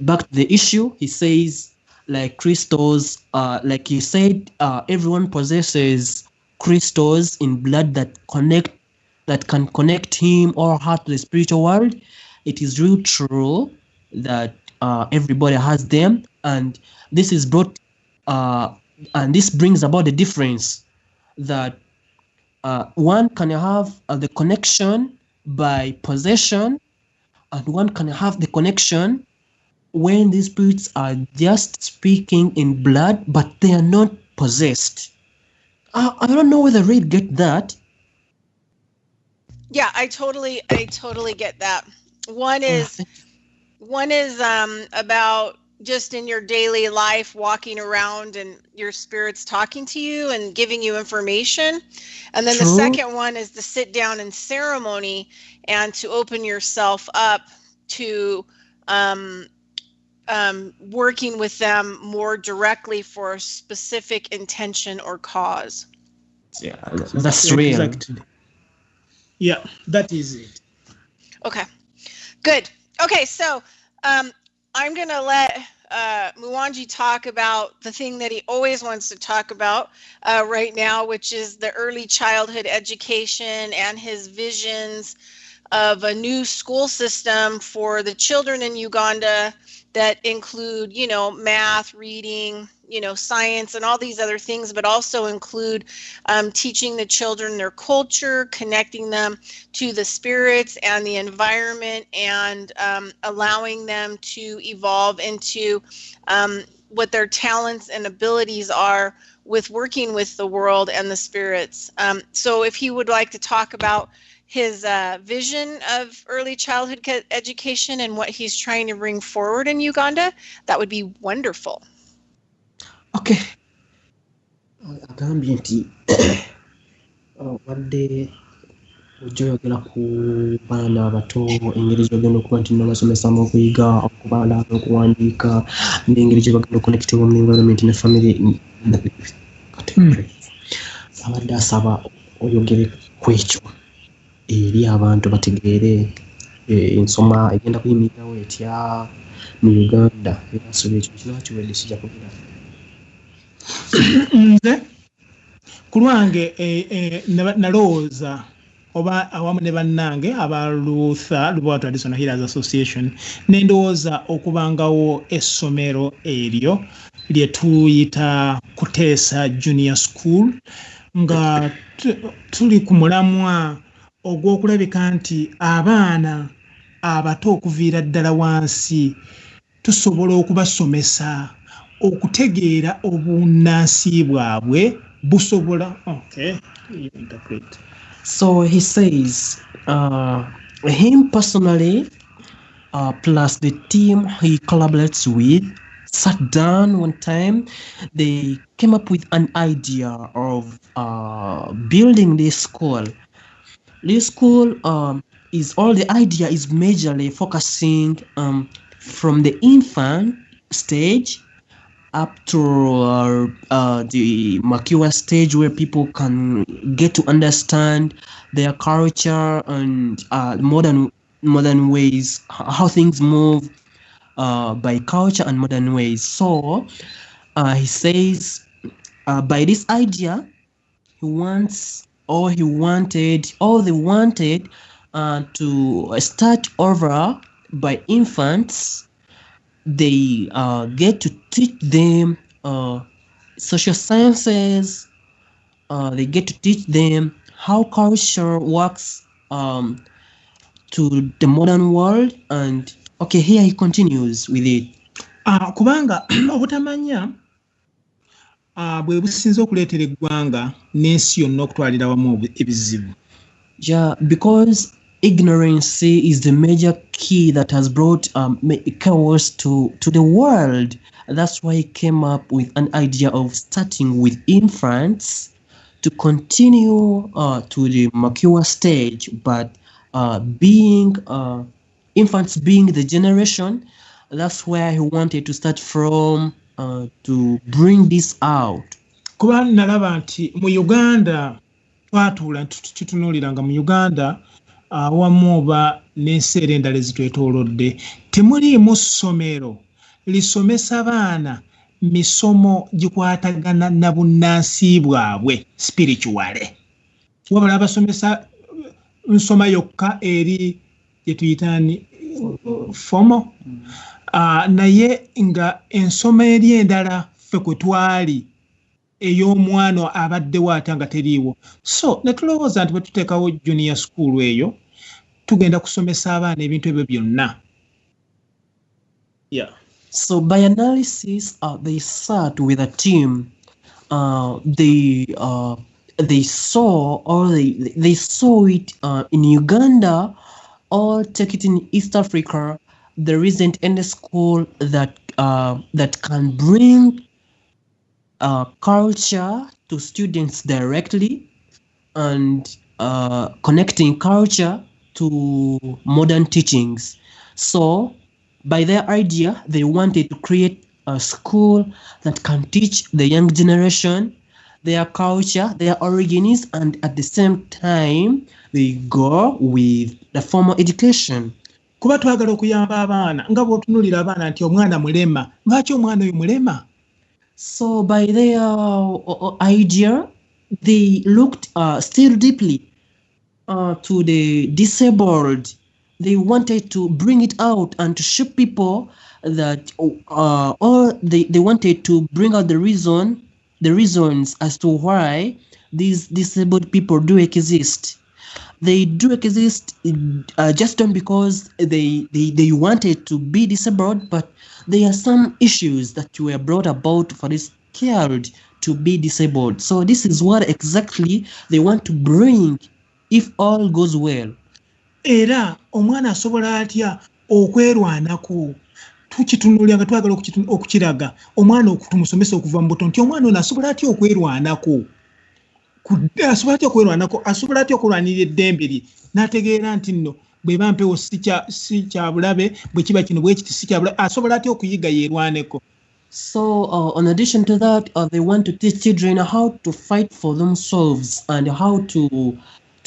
back to the issue, he says like crystals, like he said, everyone possesses crystals in blood that can connect him or her to the spiritual world. It is real true that everybody has them, and this is brought and this brings about the difference that one can have the connection by possession, and one can have the connection when these spirits are just speaking in blood, but they are not possessed. I don't know whether Reed get that. Yeah, I totally get that. One is about just in your daily life, walking around and your spirit's talking to you and giving you information. And then the second one is the sit down and ceremony and to open yourself up to working with them more directly for a specific intention or cause. Yeah, that's real. Exactly. Yeah, that is it. Okay, good. Okay, so I'm going to let Muwonge talk about the thing that he always wants to talk about right now, which is the early childhood education and his visions of a new school system for the children in Uganda that include, math, reading, science and all these other things, but also include teaching the children their culture, connecting them to the spirits and the environment, and allowing them to evolve into what their talents and abilities are with working with the world and the spirits. So if he would like to talk about his vision of early childhood education and what he's trying to bring forward in Uganda, that would be wonderful. Okay. Agambye nti wadde ojjoyogera ku baana abato engeri gyogenda okuba nti nabasomesa mu okuyiga okubaala n'okuwandiika n'engeri gye bagenda okonekitibwa mu environment ne family abadde asaba oyogere ku ekyo eri abantu bategeere ensoma egenda kuyimirirawo etya mu Uganda era asuubira ekyo kiraba kiwedde kijja kugira nze ku lwange nalowooza oba awamu ne bannange aba Lubowa Traditional Healers Association nendowooza okubangawo essomero eryo lye tuyita Kuteesa Junior School nga tuli ku mulamwa ogw'okulabika nti abaana abato okuviira ddala wansi tusobola okubasomesa okutegeera obunnansi bwabwe busobola. Okay, you interpret. So he says, him personally, plus the team he collaborates with, sat down one time. They came up with an idea of building this school. This school the idea is majorly focusing from the infant stage up to the mature stage where people can get to understand their culture and modern ways, how things move by culture and modern ways. So he says by this idea, they wanted to start over by infants. They get to teach them social sciences. They get to teach them how culture works to the modern world. And okay, here he continues with it. Kubanga obutamanya bwe businze okuleetera eggwanga n'ensi yonna okutwalira wamu ebizibu. Yeah, because ignorance is the major key that has brought chaos to the world. That's why he came up with an idea of starting with infants to continue to the mature stage, but infants being the generation, that's where he wanted to start from to bring this out. Kuba nalaba nti mu Uganda twatuula tutunuuliranga mu Uganda awamu oba n'enseera endala ezitwetoolodde temuliimu ssomero lisomesa baana misomo gikwatagana na bunnansi bwabwe spirituale. Wabula basomesa nsoma yokka eri gye tuyitaani formal. Naye nga ensoma eri endala ffe kwe twali ey'omwana abaddewo ate nga teriiwo. So ne tulowooza nti bwe tuteekawo junior school eyo tugenda kusomesa abaana ebintu ebyo byonna. Yeah. So by analysis, they sat with a team. They saw it in Uganda, or take it in East Africa. There isn't any school that can bring culture to students directly and connecting culture to modern teachings. So by their idea, they wanted to create a school that can teach the young generation their culture, their origins, and at the same time, they go with the formal education. Kuba twagala okuyamba abaana nga bw'otunuulira abaana nti omwana mulema. Lwaki omwana oyo mulema? So by their idea, they looked still deeply to the disabled. They wanted to bring it out and to show people that, or they wanted to bring out the reasons as to why these disabled people do exist. They do exist just not because they wanted to be disabled, but there are some issues that were brought about for this child to be disabled. So this is what exactly they want to bring if all goes well. Era omwana asobola atya okwerwanako tukitunuulira nga twagala okukiraga omwana okutumusomesa okuva mu buto nti omwana ono asobola atya okwerwanako asobola atya okulwanirira eddembe lye n'ategeera nti nno bwe bampewo si kya bulabe bwe kiba kino bwe kiti si kya bulabe asobola atya okuyiga yeerwaneko. So, in addition to that, they want to teach children how to fight for themselves and how to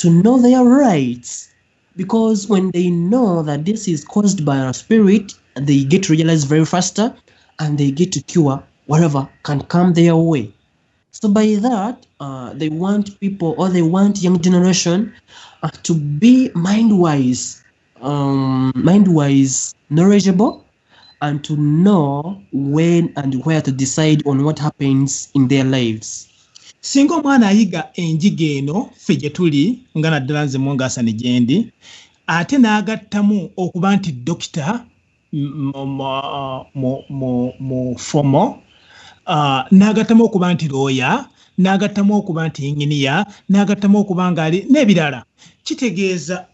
know their rights. Because when they know that this is caused by a spirit, they get to realize very faster and they get to cure whatever can come their way. So by that, they want people, or they want young generation to be mind-wise, knowledgeable, and to know when and where to decide on what happens in their lives. Singa omwana ayiga enjiga eno ffe gye tuli nga naddala nze Muwonge Hassan gyendi ate n'agattamu okuba nti dokita mu fomo n'agattamu okuba nti looya n'agattamu okuba nti inginiya n'agattamu okuba ng'ali n'ebirala kitegeeza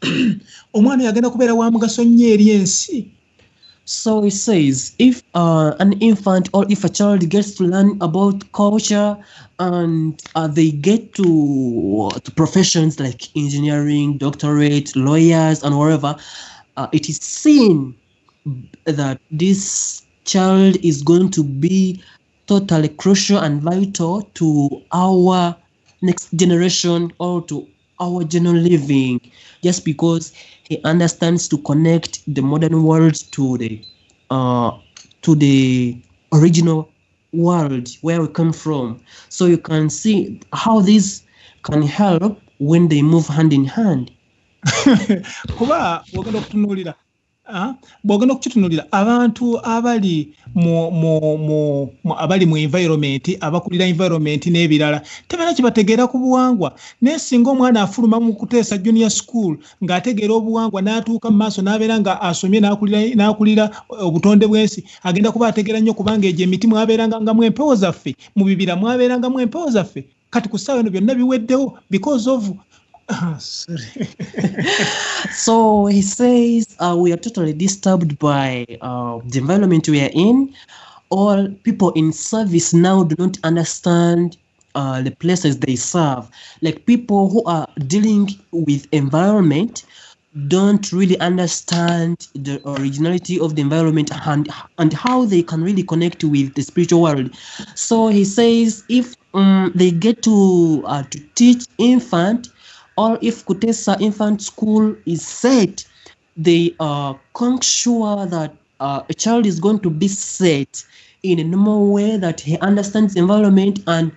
omwana yagenda kubeera wa mugaso nnyo eri ensi. So it says, if an infant or if a child gets to learn about culture and they get to professions like engineering, doctorate, lawyers, and whatever, it is seen that this child is going to be totally crucial and vital to our next generation or to our general living, just because he understands to connect the modern world to the original world where we come from. So you can see how this can help when they move hand in hand. Kuba bwogenda okukitunuulira abantu abali mu environment abakulira environment n'ebirala tebalina kibategeera ku buwangwa naye singa omwana afuluma mu kuteesa junior school ng'ategeera obuwangwa n'atuuka mu maaso n'abeera nga asomye n'akulira obutonde bw'ensi agenda kuba ategeera nnyo kubanga egyo emiti mwabeeranga nga mu empewo zaffe mu bibira mwabeeranga mu empewo zaffe kati ku ssaawa eno byonna biweddewo because of sorry. So he says we are totally disturbed by the environment we are in. All people in service now do not understand the places they serve. Like people who are dealing with environment don't really understand the originality of the environment and how they can really connect with the spiritual world. So he says if they get to teach infant, or if Kutesa Infant School is set, they are sure that a child is going to be set in a normal way, that he understands the environment, and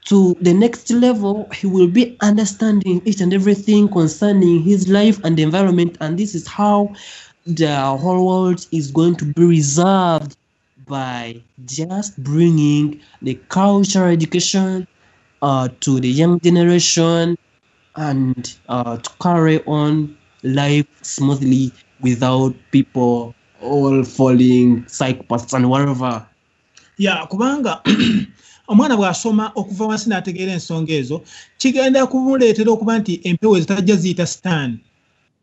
to the next level, he will be understanding each and everything concerning his life and the environment. And this is how the whole world is going to be resolved, by just bringing the cultural education to the young generation, and to carry on life smoothly without people all falling psychopaths and whatever. Yeah, kubanga omwana bw'asoma okuva wansi n'ategeera ensonga ezo kigenda kumuleetera okuba nti empewo ezitajja ziyita stand.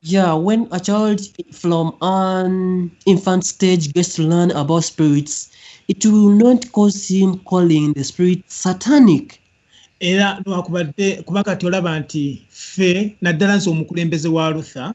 Yeah, when a child from an infant stage gets to learn about spirits, it will not cause him calling the spirit satanic. Era lwakubadde kuba kati olaba nti ffe naddala nze omukulembeze wa Luther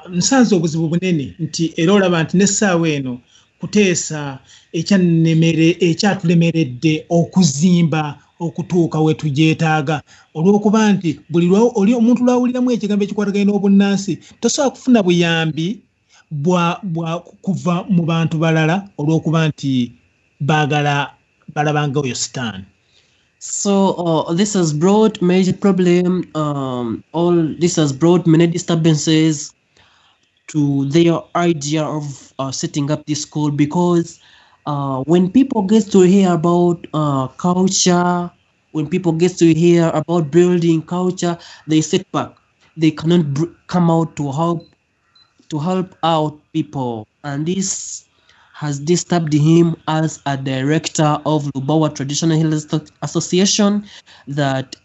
nsanze obuzibu bunene nti era olaba nti n'essaawa eno kuteesa ekyatulemeredde okuzimba okutuuka we tujeetaaga olw'okuba nti buli oli omuntu lwawuliramu ekigambo ekikwataganye n'obunnansi tosobola kufuna buyambi bwa kuva mu bantu balala olw'okuba nti baagala balabanga oyo sitaani. So this has brought major problem. All this has brought many disturbances to their idea of setting up this school, because when people get to hear about culture, when people get to hear about building culture, they sit back. They cannot come out to help out people, and this has disturbed him as a director of Lubawa Traditional Healers Association, that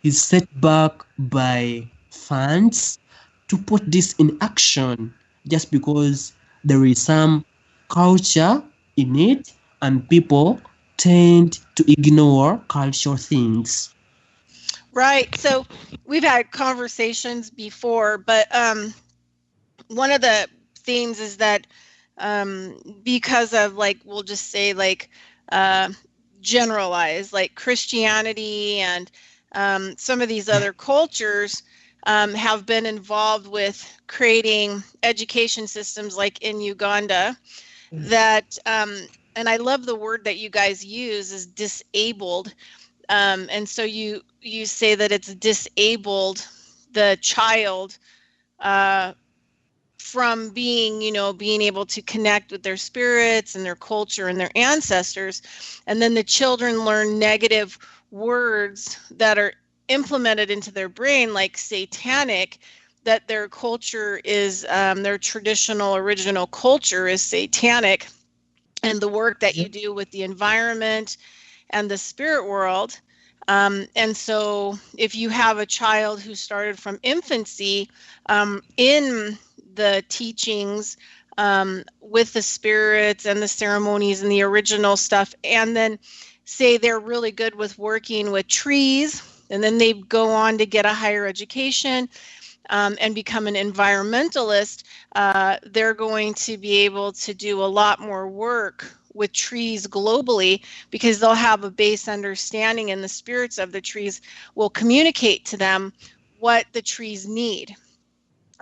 is set back by funds to put this in action, just because there is some culture in it, and people tend to ignore cultural things. Right. So we've had conversations before, but one of the themes is that because of, like, we'll just say, like, generalize, like Christianity and some of these other cultures have been involved with creating education systems, like in Uganda, that and I love the word that you guys use, is disabled. And so you say that it's disabled the child from being, being able to connect with their spirits and their culture and their ancestors. And then the children learn negative words that are implemented into their brain, like satanic, that their culture is, their traditional original culture is satanic. And the work that you do with the environment and the spirit world. And so if you have a child who started from infancy in the teachings with the spirits and the ceremonies and the original stuff, and then say they're really good with working with trees, and then they go on to get a higher education and become an environmentalist, they're going to be able to do a lot more work with trees globally, because they'll have a base understanding, and the spirits of the trees will communicate to them what the trees need.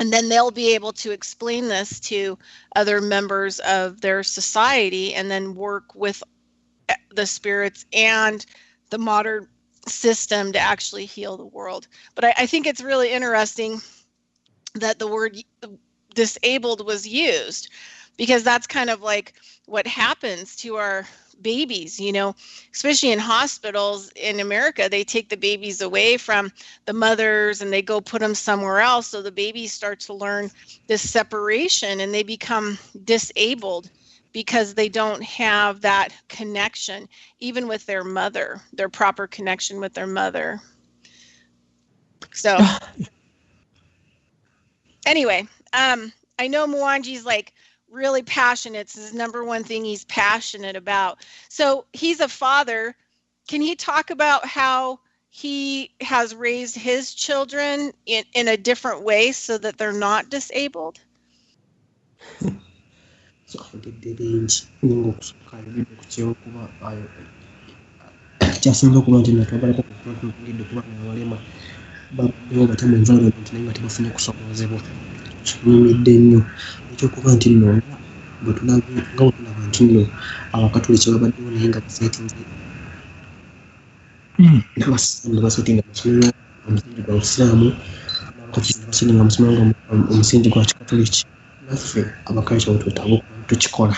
And then they'll be able to explain this to other members of their society, and then work with the spirits and the modern system to actually heal the world. But I think it's really interesting that the word disabled was used, because that's kind of like what happens to our babies, especially in hospitals in America. They take the babies away from the mothers and they go put them somewhere else. So the babies start to learn this separation, and they become disabled because they don't have that connection, even with their mother, their proper connection with their mother. So anyway, I know Muwonge's like really passionate. It's his number one thing he's passionate about. So he's a father. Can he talk about how he has raised his children in a different way so that they're not disabled? Kinyumidde nnyo ekyokuba nti nno bwe tulaba nti nno abakatoliki babaddewo naye nga basetinga amasomero omusingi gwa busiraamu, basetinga amasomero omusingi gwa kikatoliki. Naffe abakalisha bwetwetaaga okuba tukikola,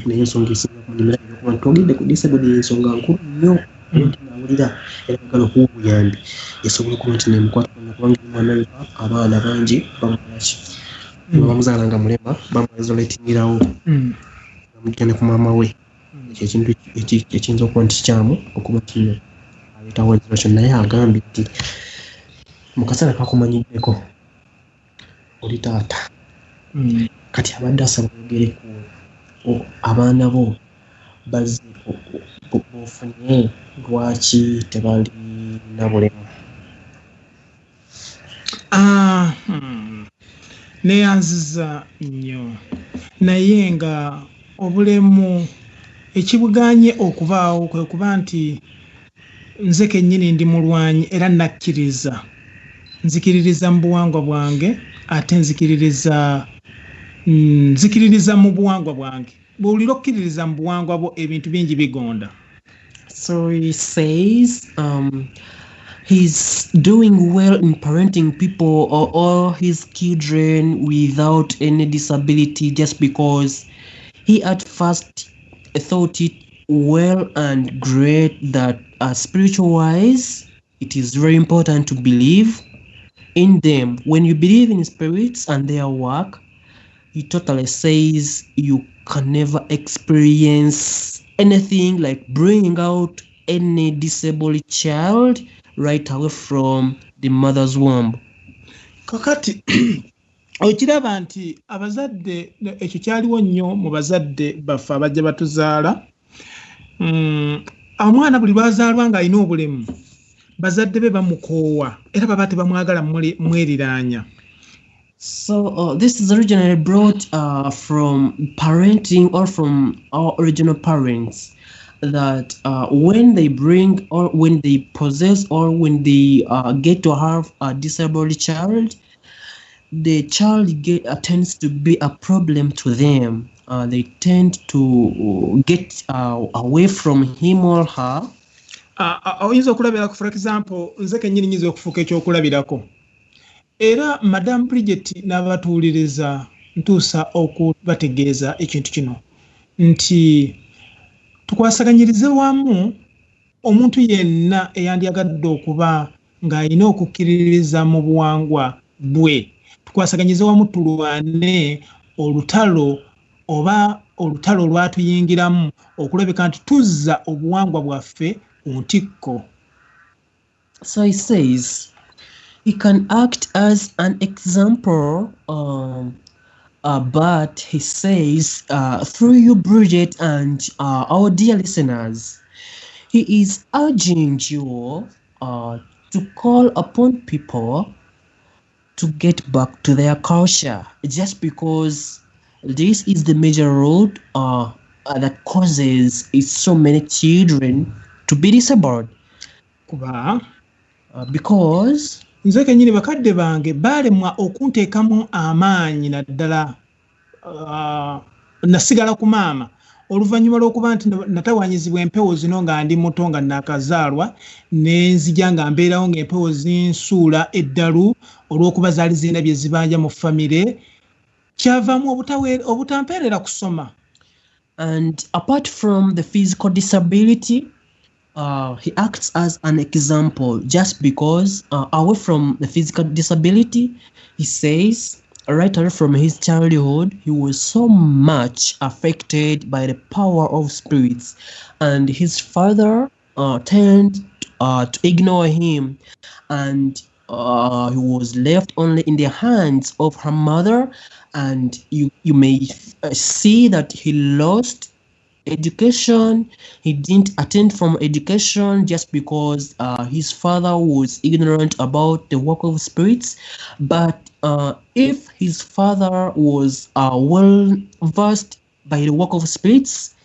naye ensonga esinga kunyumira okuba nti twogedde ku disabled y'ensonga nkulu nnyo nawulira era agala okuwa obuyambi esobola okuba nti nemukwata kubanga mwana abaana bangi bamukolaki bamuzaala nga mulema, bamuisolatingirawo bamugenda ku maama we. Ekyo ekintu ekiyinza okuba nti kikyamu okuba nti aleetawo isolation. Naye agambye nti mu kaseera kakumanyiddeko oli taata, kati abadde asaba oyogere ku abaana bo bazze bofunye lwaki tebalina bulemu. Neyanziza nnyo, naye nga obulemu ekibuganye okubaawo kwe kuba nti nze kennyini ndi mulwanyi era nakkiriza, nzikiririza mu buwangwa bwange, ate nzikiririza mu buwangwa bwange. Bw'olira okkiririza mu buwangwa bwo ebintu bingi bigonda. So he says he's doing well in parenting people or all his children without any disability, just because he at first thought it well and great that spiritual wise it is very important to believe in them. When you believe in spirits and their work, he totally says you can never experience anything like bringing out any disabled child right away from the mother's womb. Kakati okiraba nti abazadde ekyo kyaliwo nnyo mu bazadde baffe abajja batuzaala. Omwana buli lwazaalwa ng'alina obulemu bazadde be bamukoowa era baba tebamwagala mweriraanya. So this is originally brought from parenting or from our original parents, that when they bring or when they possess or when they get to have a disabled child, the child tends to be a problem to them. They tend to get away from him or her. Oyinza okulabirako, for example, nze kennyini nyinza okufuuka ekyokulabirako. Era Madame Bridgette n'abatuuliriza ntuusa okubategeeza ekintu kino nti tukwasaganyirize wamu omuntu yenna eyandyagadde okuba ng'alina okukkiririza mu buwangwa bwe. Tukwasaganyirize wamu tulwane olutalo oba olutalo olwatuyingiramu okulabika nti tuzza obuwangwa bwaffe ku ntikko. So he says he can act as an example, but he says through you, Bridgette, and our dear listeners, he is urging you to call upon people to get back to their culture, just because this is the major road that causes so many children to be disabled. Because nze kennyini bakadde bange baalemwa okunteekamu amaanyi naddala nasigala ku maama oluvannyuma lw'okuba nti natawanyizibwa empewo zino nga ndi muto nga nakazaalwa nenzija nga mbeerawo ng'empewo zinsuula eddalu olw'okuba zaali zirina bye zibanja mu famire kyavaamu obutampeerera kusoma. And apart from the physical disability, he acts as an example just because away from the physical disability, he says right away from his childhood, he was so much affected by the power of spirits, and his father tended to ignore him, and he was left only in the hands of her mother, and you may see that he lost education. He didn't attend from education just because his father was ignorant about the work of spirits. But if his father was well versed by the work of spirits,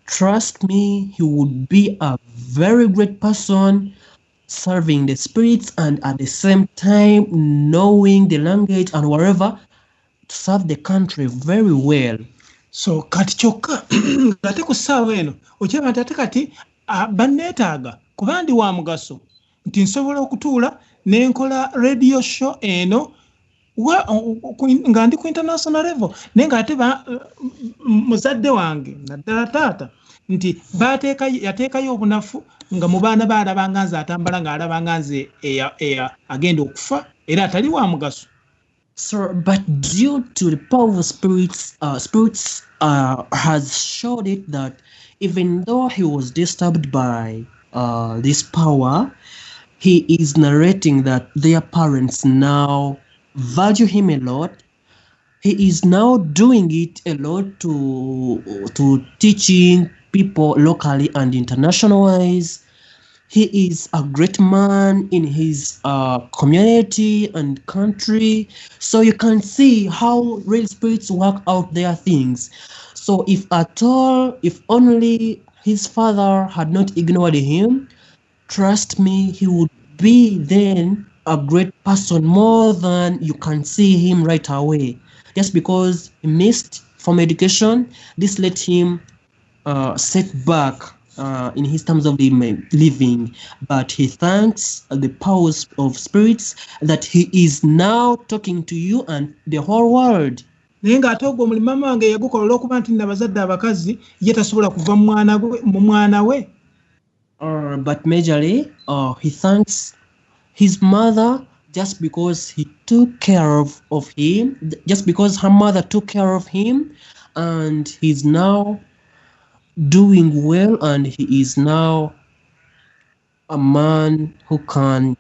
trust me, he would be a very great person, serving the spirits and at the same time knowing the language and whatever to serve the country very well. So kati kyokka ate ku ssaawa eno okiraba nti ate kati banneetaaga kuba ndi wa mugaso nti nsobola okutuula ne nkola radio show eno nga ndi ku international level naye nga ate muzadde wange naddala taata nti yateekayo obunafu nga mu baana baalabanga nze atambala ng'alabanga nze agenda okufa era atali wa mugaso. So, but due to the power of spirits, has showed it that even though he was disturbed by this power, he is narrating that their parents now value him a lot. He is now doing it a lot to teaching people locally and international-wise. He is a great man in his community and country. So you can see how real spirits work out their things. So if only his father had not ignored him, trust me, he would be then a great person more than you can see him right away. Just because he missed from education, this let him set back in his terms of living, but he thanks the powers of spirits that he is now talking to you and the whole world. naye ng'ate ogwo omulimu mama wange yagukola olw'okuba nti nabazadde abakazi ye tasobola kuva mu mwana we. But majorly he thanks his mother just because he took care of him, just because her mother took care of him, and he's now doing well, and he is now a man who can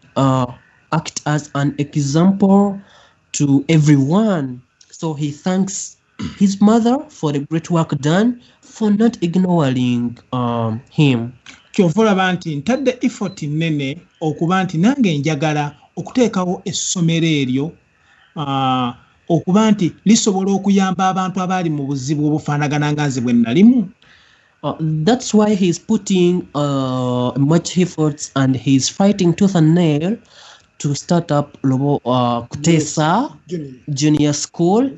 act as an example to everyone. So he thanks his mother for the great work done, for not ignoring him. kyova olaba nti ntadde effort nnene okuba nti nange njagala okuteekawo essomero eryo okuba nti lisobola okuyamba abantu abali mu buzibu obufaanagana nga nze bwe nalimu. That's why he's putting much efforts and he's fighting tooth and nail to start up Kutesa Junior School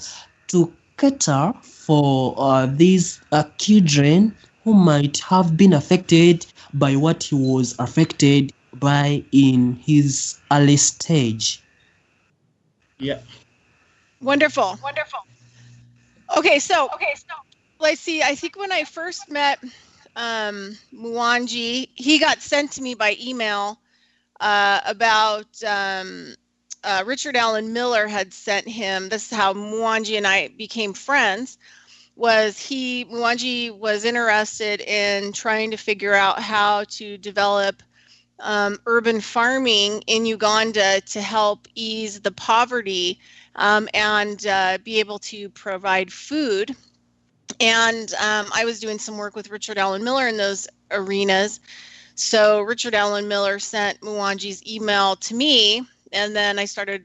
to cater for these children who might have been affected by what he was affected by in his early stage. Yeah. Wonderful. Okay, so let's see. I think when I first met Muwonge, he got sent to me by email about Richard Allen Miller had sent him. This is how Muwonge and I became friends. Muwonge was interested in trying to figure out how to develop urban farming in Uganda to help ease the poverty and be able to provide food. And I was doing some work with Richard Allen Miller in those arenas. So Richard Allen Miller sent Muwonge's email to me, and then I started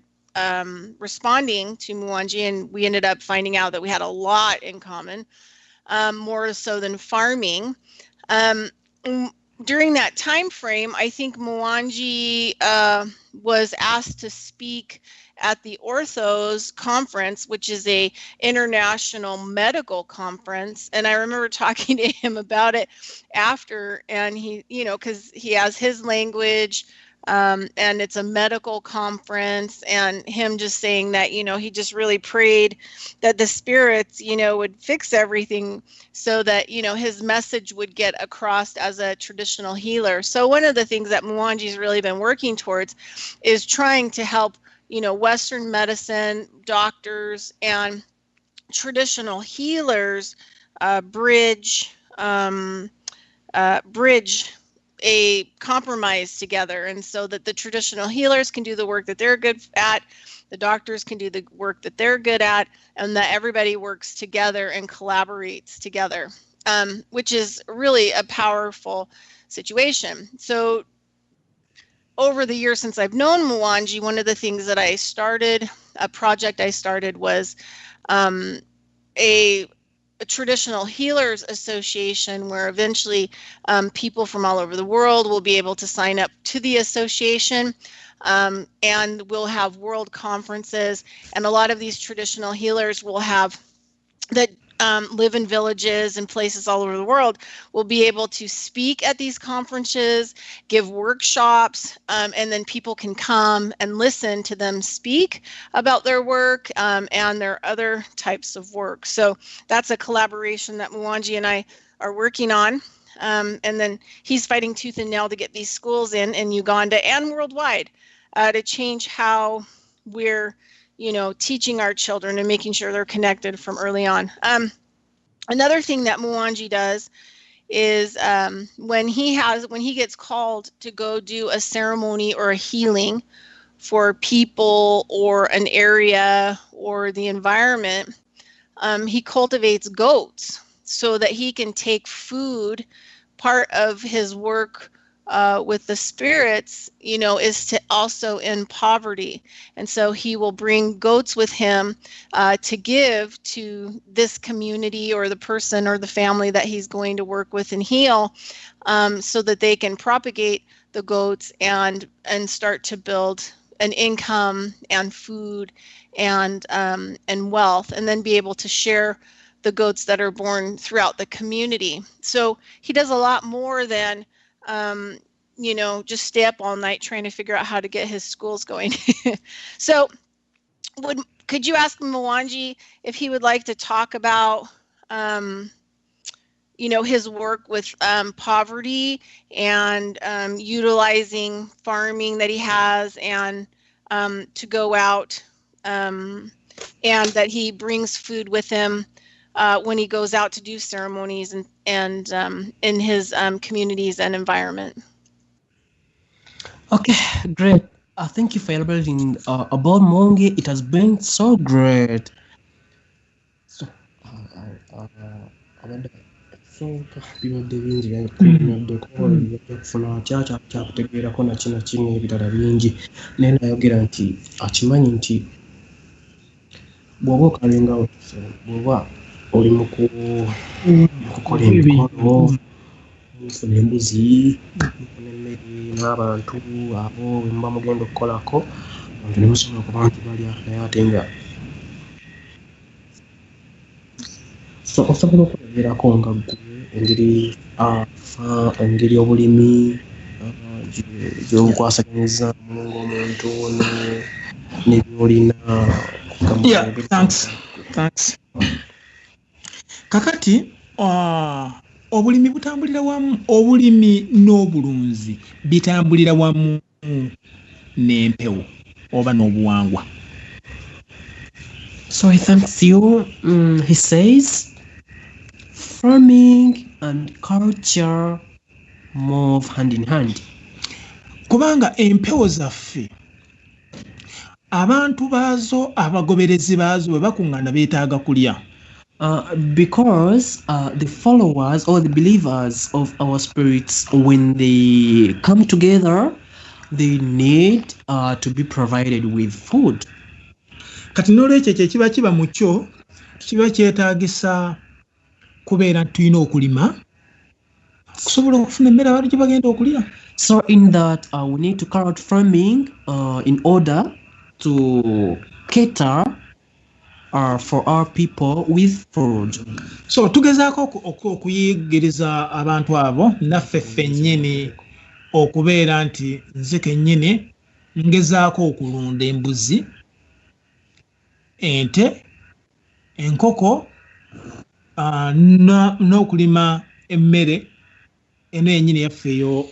responding to Muwonge, and we ended up finding out that we had a lot in common, more so than farming. During that time frame, I think Muwonge was asked to speak at the Orthos conference, which is a international medical conference. And I remember talking to him about it after, and he, because he has his language, and it's a medical conference, and him just saying that, he just really prayed that the spirits, would fix everything so that, his message would get across as a traditional healer. So one of the things that Muwonge's really been working towards is trying to help Western medicine, doctors, and traditional healers bridge a compromise together, and so that the traditional healers can do the work that they're good at, the doctors can do the work that they're good at, and that everybody works together and collaborates together, which is really a powerful situation. So over the years since I've known Muwonge, one of the things that a project I started was a traditional healers association, where eventually people from all over the world will be able to sign up to the association, and we'll have world conferences, and a lot of these traditional healers will have that live in villages and places all over the world will be able to speak at these conferences, give workshops, and then people can come and listen to them speak about their work and their other types of work. So that's a collaboration that Muwonge and I are working on. And then he's fighting tooth and nail to get these schools in Uganda and worldwide to change how we're teaching our children and making sure they're connected from early on. Another thing that Muwonge does is when he gets called to go do a ceremony or a healing for people or an area or the environment, he cultivates goats so that he can take food. Part of his work with the spirits, is to also end poverty. And so he will bring goats with him to give to this community or the person or the family that he's going to work with and heal, so that they can propagate the goats and start to build an income and food and wealth, and then be able to share the goats that are born throughout the community. So he does a lot more than just stay up all night trying to figure out how to get his schools going. So could you ask Muwonge if he would like to talk about, his work with poverty and utilizing farming that he has, and to go out and that he brings food with him when he goes out to do ceremonies and in his communities and environment. Okay, great. Thank you for elaborating about Muwonge. It has been so great. So, bibadde bingi kufuna kyakutegeerako nakino kimu ebirala bingi naye nayogera nti akimanyi nti bw'oba okalingawo bw'oba oli mu kukola emikolo mufuna embuzi mufuna emmere n'abantu abo muba mugenda okukolako abantu ne musobola okuba nti balya naye ate nga so osobola okuleberako nga ggwe engeri obulimi gy'okwasaganyizamu ng'omuntu n'ebyolina. Thanks. Kakati obulimi butambulira wamu, obulimi n'obulunzi bitambulira wamu n'empewo oba n'obuwangwa. So he thanks you. He says farming and culture move hand in hand. Kubanga empewo zaffe abantu baazo abagoberezi baazo bwe bakuŋŋaana beetaaga kulya. Because the followers or the believers of our spirits, when they come together, they need to be provided with food. Kati n'olwekyo ekyo kiba kiba mu kyo kiba kyetaagisa kubeera tulina okulima kusobola okufuna emmere abantu gye bagenda okulya. So in that we need to carry out farming in order to cater for our people with food. So tugezaako okuyegereza abantu abo naffe ffennyini okubeera nti nze kennyini ngezaako okulunda embuzi, ente, enkoko n'okulima emmere eno yennyini yaffe eyo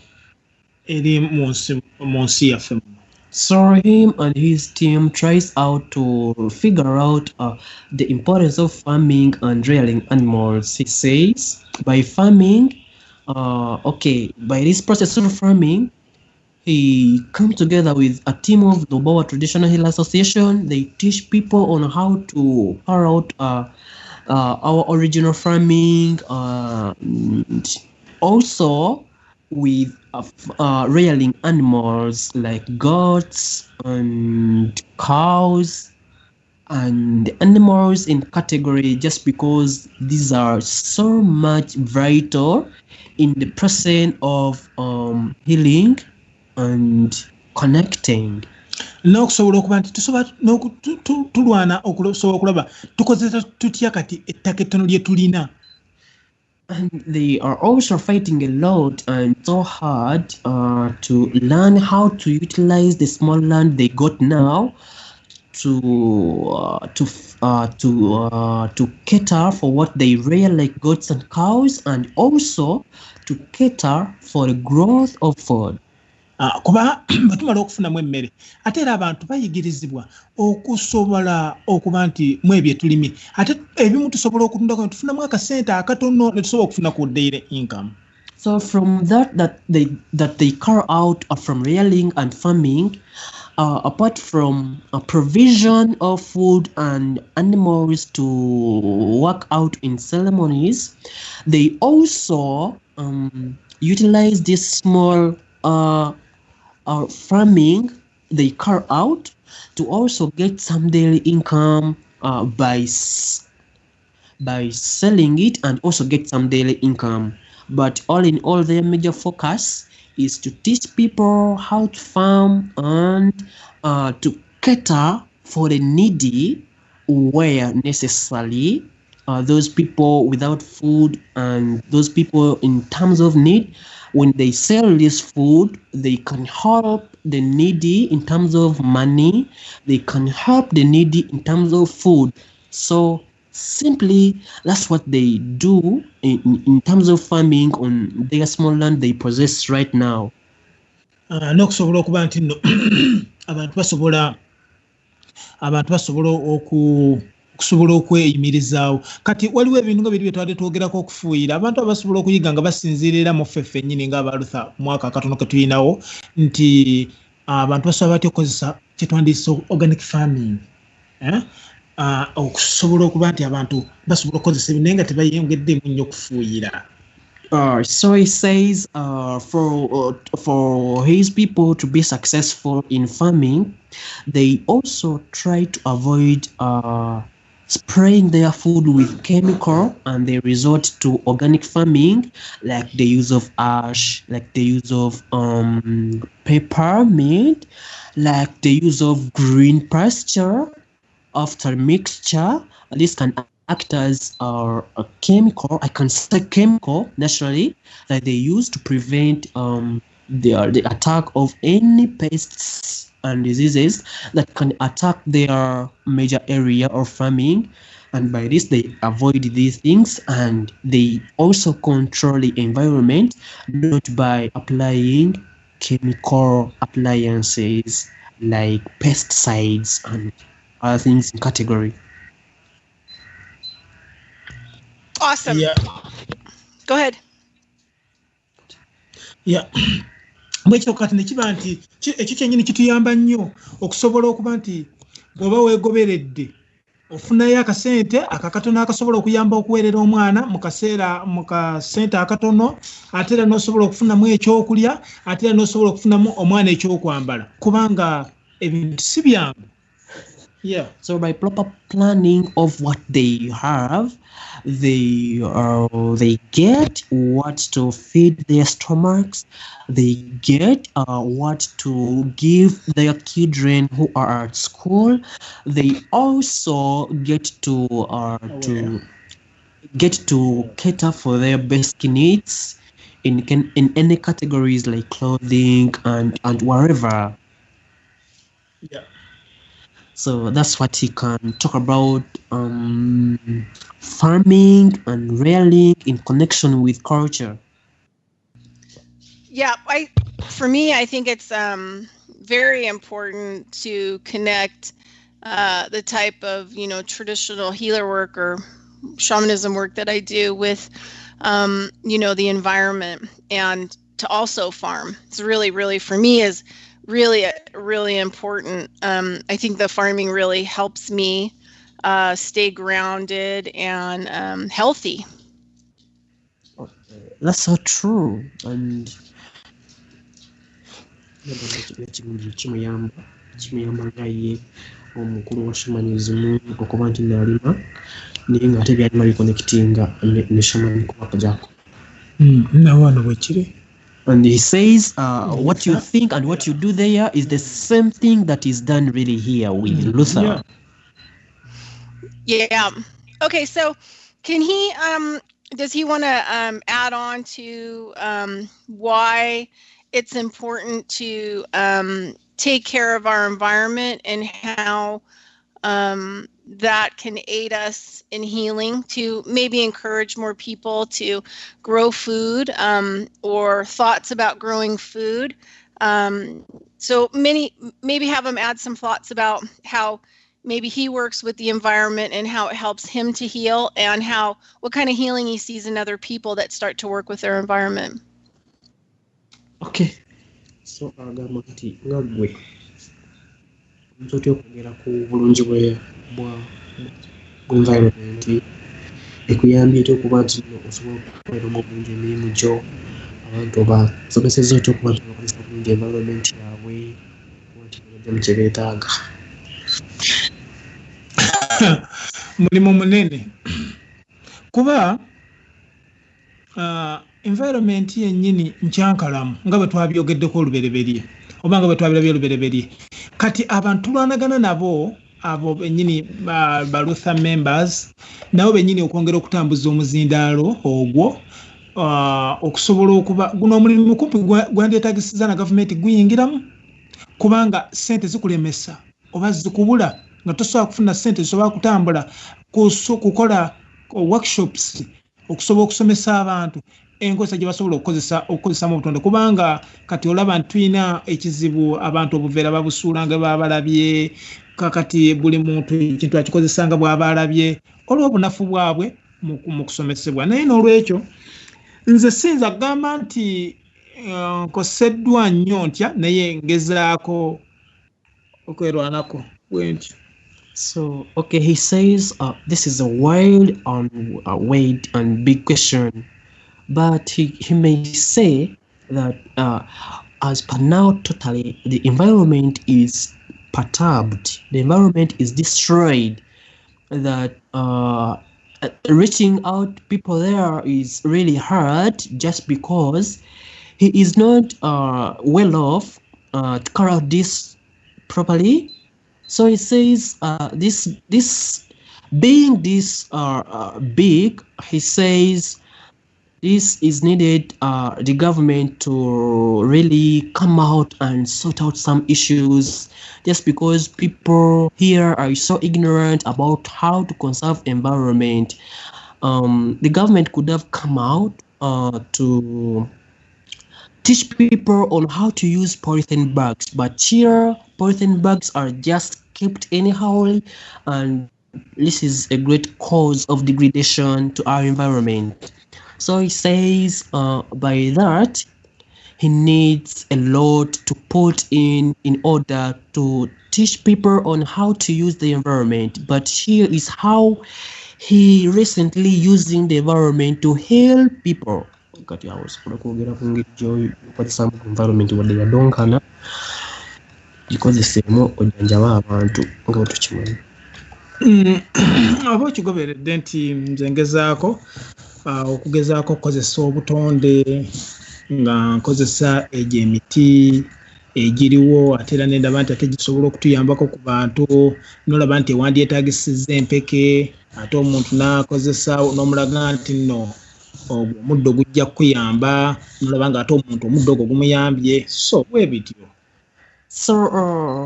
eri mu nsi yaffe. So him and his team tries out to figure out the importance of farming and rearing animals. He says by farming, by this process of farming, he comes together with a team of the Boa Traditional Healer Association. They teach people on how to carry out our original farming, and also with rearing animals like goats and cows and animals in category, just because these are so much vital in the process of healing and connecting. N'okusobola okuba nti tulwana okusobola okulaba tukozesa tutya kati ettaka ettono lye tulina. And they are also fighting a lot and so hard to learn how to utilize the small land they got now to cater for what they rear like goats and cows, and also to cater for the growth of food. Kuba batumala okufunamu emmere ate era abantu bayigirizibwa okusobola okuba nti mu ebyo tulimye ate ebimu tusobola okutundako tufunamu akasente akatono ne tusobola okufuna ku daily income. So from that they carry out from rearing and farming, apart from a provision of food and animals to work out in ceremonies, they also utilize this small farming they carry out to also get some daily income by selling it and also get some daily income. But all in all, their major focus is to teach people how to farm and to cater for the needy where necessary. Those people without food and those people in terms of need, when they sell this food, they can help the needy in terms of money. They can help the needy in terms of food. So simply, that's what they do in terms of farming on their small land they possess right now. N'okusobola okuba nti nno abantu basobola okusobola okweyimirizaawo. Kati waliwo ebintu nga biri bye twadde twogerako okufuuyira abantu abasobola okuyiga nga basinziirira mu ffe ffennyini ng'abalutha mwaka akatono ke tulinawo nti abantu basobola batya okukozesa kyetwandiisa organic farming okusobola okuba nti abantu basobola okukozesa naye nga tebayongedde ennyo okufuuyira. So he says for his people to be successful in farming, they also try to avoid spraying their food with chemical, and they resort to organic farming, like the use of ash, like the use of peppermint, like the use of green pasture after mixture. This can act as a chemical, I can say chemical naturally, that they use to prevent the attack of any pests and diseases that can attack their major area of farming. And by this, they avoid these things, and they also control the environment, not by applying chemical appliances like pesticides and other things in category. Awesome. Yeah. Go ahead. Yeah. Bwekyo kati ne kiba nti ekyo kyennyini kituyamba nnyo okusobola okuba nti bw'oba weegoberedde ofunayo akasente akakatono akasobola okuyamba okuweerera omwana mu kasente akatono, ate era n'osobola okufunamu ekyokulya, ate era n'osobola okufunamu omwana ekyokwambala, kubanga ebintu si byangu. Yeah. So by proper planning of what they have, they get what to feed their stomachs. They get what to give their children who are at school. They also get to cater for their basic needs in any categories like clothing and wherever. Yeah. So that's what he can talk about, farming and rearing in connection with culture. Yeah, for me, I think it's very important to connect the type of, traditional healer work or shamanism work that I do with, the environment, and to also farm. It's really, for me, is really important. I think the farming really helps me stay grounded and healthy. That's so true. And omukulu wa shamanism okuba nti nalima naye nga ate byalima biconnectinga ne shaman kubaka jako. Nawano bwekiri. And he says, what you think and what you do there is the same thing that is done really here with Luther. Yeah. Okay, so can he, does he want to add on to why it's important to take care of our environment and how that can aid us in healing, to maybe encourage more people to grow food, or thoughts about growing food? So maybe have him add some thoughts about how maybe he works with the environment and how it helps him to heal, and what kind of healing he sees in other people that start to work with their environment. Okay. So agamba nti nga gwe nzotya okwogera ku bulungi bw'environment ekuyambye ety okuba nti osobola okukoleramu obulungi emirimu gyo, abantu basomesezza otya okuba nti bakozesa bulungi environment yaabwe nti mu kye beetaaga. Mulimu munene kuba environment yennyini nkyankalamu nga bwe twabyogeddeko olubereberye oba nga bwe twabirabye olubereberye. Kati abantu tulwanagana nabo abo bennyini ba Luther members nabo bennyini okwongera okutambuza omuzindaalo ogwo, okusobola okuba guno omulimu kumpi gwandyetaagisiza na gavumenti guyingiramu, kubanga sente zikulemesa oba zikubula nga tosobola kufuna sente zisobola kutambula kukola workshops okusobola okusomesa abantu enkozesa gye basobola okukozesa mu butonde, kubanga kati olaba nti tulina ekizibu abantu obuveera babusuula nga babalabye, kakati buli muntu ekintu akikozesa nga bw'aba alabye olw'obunafu bwabwe mu kusomesebwa. Naye n'olwekyo nze sinza kugamba nti nkoseddwa nnyo ntya naye ngezaako okwerwanako bwentyo. So, okay, he says this is a wild and wide and big question, but he may say that as per now, totally, the environment is perturbed, the environment is destroyed, that reaching out people there is really hard just because he is not well off to carry out this properly. So he says this being this big, he says this is needed the government to really come out and sort out some issues, just because people here are so ignorant about how to conserve environment. The government could have come out to teach people on how to use polythene bags, but here polythene bags are just kept anyhow, and this is a great cause of degradation to our environment. So he says by that he needs a lot to put in order to teach people on how to use the environment. But here is how he recently using the environment to heal people. Kati awosobola kwogera ku ngeri gy'okwatisamu ku environment wadde yadonkana gikozeseemu ojjanjaba abantu nga bwetukimanyi. Oba okigoberedde nti nze ngezaako okugezaako okukozesa obutonde nga nkozesa egyo emiti egiriwo, ate era nendaba nti ate gisobola okutuyambako ku bantu, nolaba nti ewandyetaagisiza empeke, ate omuntu n'akozesa n'omulaga nti nno omuddo gujja kuyamba, nolaba nga ate omuntu omuddo ogwo gumuyambye, so bwe bityo. So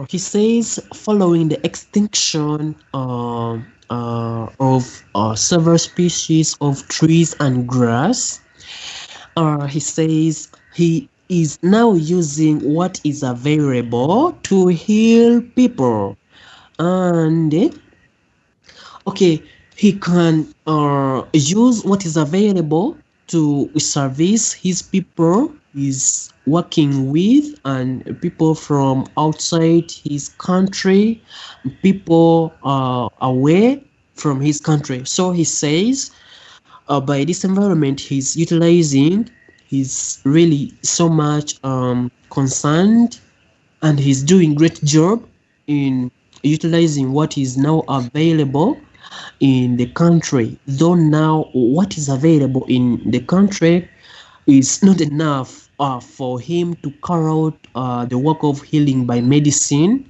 he says following the extinction of several species of trees and grass, he says he is now using what is available to heal people, and okay, he can use what is available to service his people he's working with, and people from outside his country, people away from his country. So he says by this environment he's utilizing, he's really so much concerned, and he's doing great job in utilizing what is now available in the country. Though now what is available in the country is not enough for him to carry out the work of healing by medicine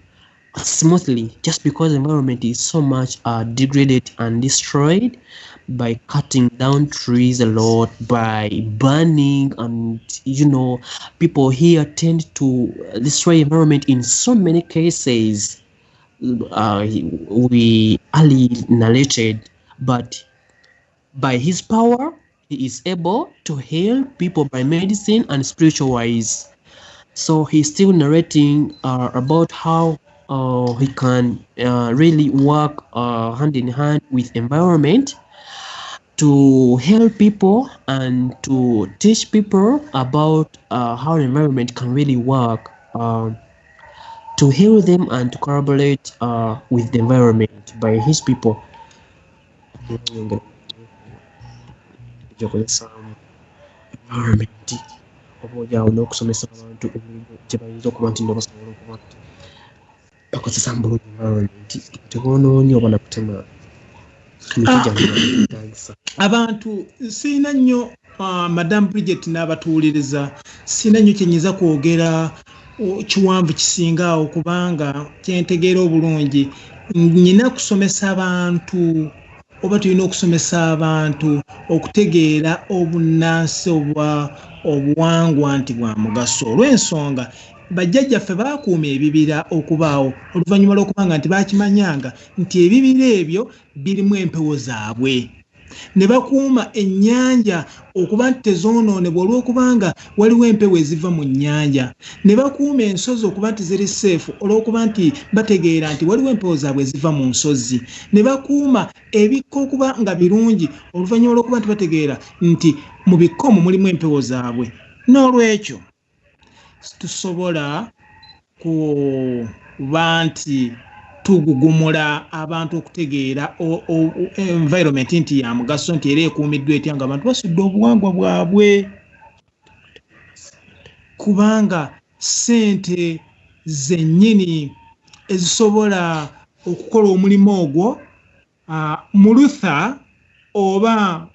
smoothly, just because the environment is so much degraded and destroyed by cutting down trees a lot, by burning, and people here tend to destroy environment in so many cases. We early narrated, but by his power he is able to heal people by medicine and spiritual wise. So he's still narrating about how he can really work hand in hand with environment to help people and to teach people about how the environment can really work to heal them and to collaborate with the environment by his people. Environment oboolyawo n'okusomesa abantu gye bayinza okuba nti nno basobola okuba nti bakozesa mu bulungi environment teboonoonye oba nakutema abantu. Siina nnyo Madam Bridgette n'abatuuliriza, siina nnyo kyenyinza kwogera kiwanvu kisinga awo, kubanga kyentegeera obulungi nnyina kusomesa abantu, oba tulina okusomesa abantu okutegeera obunnansi obuwangwa nti bwa mugaso. Olw'ensonga bajjajjaffe baakuuma ebibira okubaawo oluvannyuma lw'okubanga nti baakimanyanga nti ebibira ebyo birimu empewo zaabwe, ne bakuuma ennyanja okuba nti tezoonoonebwa olw'okubanga waliwo empewo eziva mu nnyanja, ne bakuuma ensozi okuba nti ziri seefu olw'okuba nti bategeera nti waliwo empewo zaabwe eziva mu nsozi, ne bakuuma ebikko okuba nga birungi oluvannyuma lw'okuba nti bategeera nti mu bikko omwo mulimu empewo zaabwe. N'olwekyo tusobola kuba nti tugugumula abantu okutegeera environment nti ya mugaso nti era ekuumiddwa etya nga abantu basudde obuwangwa bwabwe kubanga ssente zennyini ezisobola okukola omulimu ogwo mu Luther oba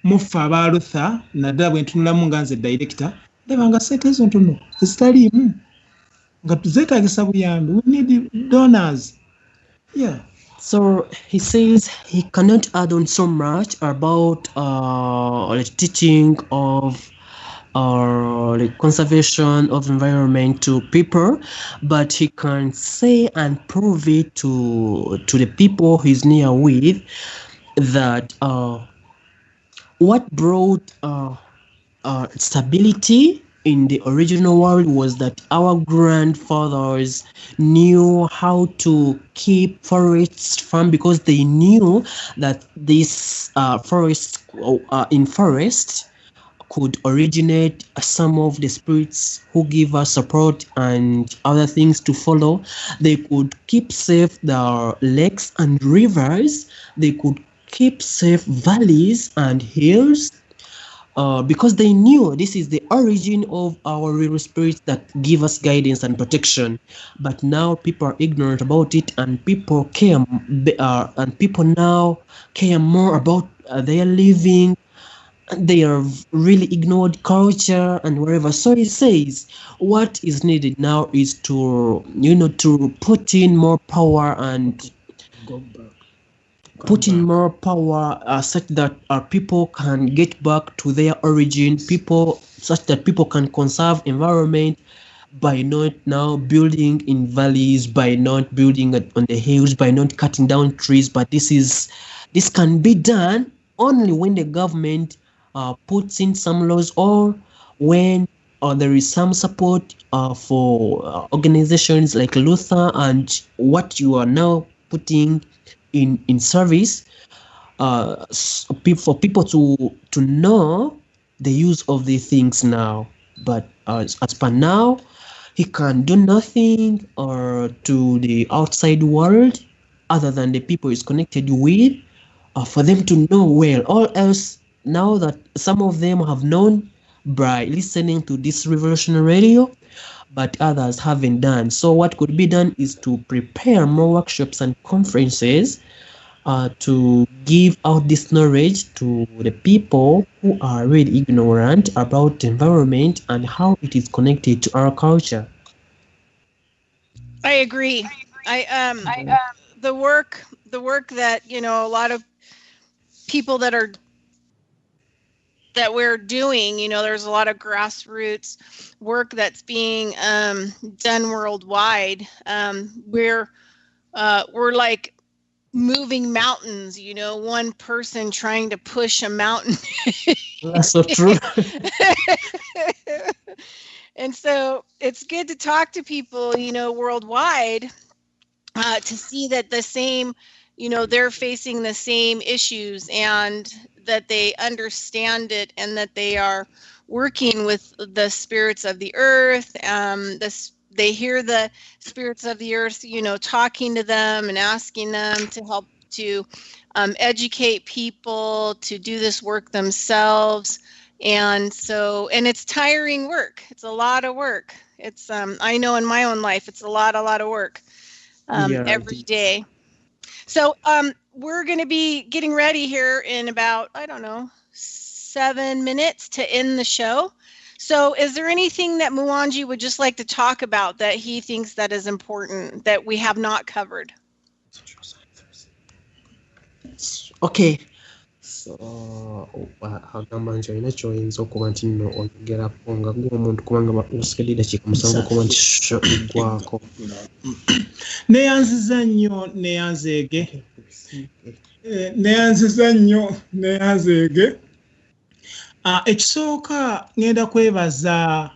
muffe aba Luther naddala bwe ntunulamu nga nze director ndaba nga ssente ezo ntono ezitaliimu nga tuzeetaagisa buyambi. We need donors. Yeah. So he says he cannot add on so much about the teaching of the conservation of environment to people, but he can say and prove it to the people he's near with that what brought stability in the original world was that our grandfathers knew how to keep forests farm because they knew that this forests could originate some of the spirits who give us support and other things to follow. They could keep safe the lakes and rivers. They could keep safe valleys and hills. Because they knew this is the origin of our real spirits that give us guidance and protection. But now people are ignorant about it, and people care, and people now care more about their living. They have really ignored culture and wherever. So he says, what is needed now is to put in more power and put in more power such that people can get back to their origin, such that people can conserve environment by not now building in valleys, by not building on the hills, by not cutting down trees. But this can be done only when the government puts in some laws, or when there is some support for organizations like Luther and what you are now putting in service, for people to know the use of these things now. But as per now, he can do nothing to the outside world other than the people he's connected with, for them to know well. All else, now that some of them have known by listening to this revolutionary radio, but others haven't done. So what could be done is to prepare more workshops and conferences to give out this knowledge to the people who are really ignorant about the environment and how it is connected to our culture. I agree. The work that, a lot of people that we're doing, there's a lot of grassroots work that's being done worldwide. We're like moving mountains, one person trying to push a mountain. That's so true. And so it's good to talk to people, worldwide, to see that the same, they're facing the same issues, and that they understand it, and that they are working with the spirits of the earth. They hear the spirits of the earth, talking to them and asking them to help to educate people to do this work themselves. And it's tiring work. It's a lot of work. It's I know in my own life, it's a lot of work every day. So we're going to be getting ready here in about, 7 minutes to end the show. So is there anything that Muwonge would just like to talk about that he thinks that is important that we have not covered? Okay. So agamba nti olina kyoyinza okuba nti nno oyogerako nga gw'omuntu kubanga usigadde dakiika musanvu okuba nti eggwako. Neyanziza nnyo neyanzeege. Ekisooka ngenda kwebaza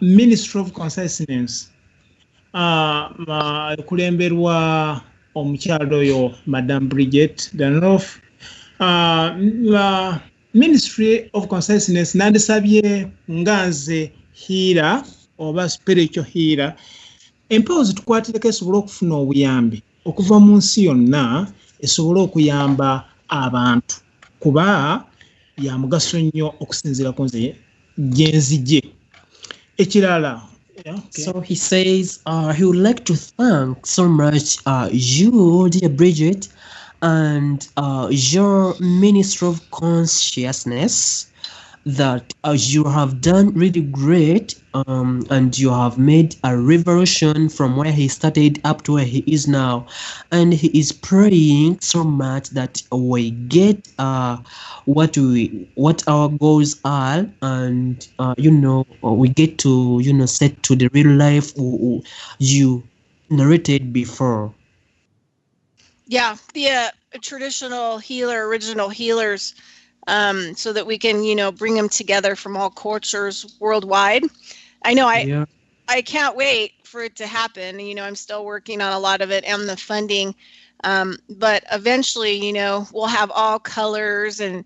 Ministry of Consciousness kulemberwa omukyalo oyo Madam Bridgette Danoff. Ministry of Consciousness nandisabye nga nze healer oba spiritual healer, empewo zitukwatireko esobole okufuna obuyambi okuva mu nsi yonna esobole okuyamba abantu kuba ya mugaso nnyo okusinziira ku nze gyenzije. Ekirala. Yeah, okay. So he says he would like to thank so much you, dear Bridgette, and your Ministry of Consciousness, that you have done really great, and you have made a revolution from where he started up to where he is now, and he is praying so much that we get what our goals are, and we get to set to the real life you narrated before. Yeah, the traditional healer, original healers. So that we can, bring them together from all cultures worldwide. I know I can't wait for it to happen. I'm still working on a lot of it and the funding. But eventually, we'll have all colors and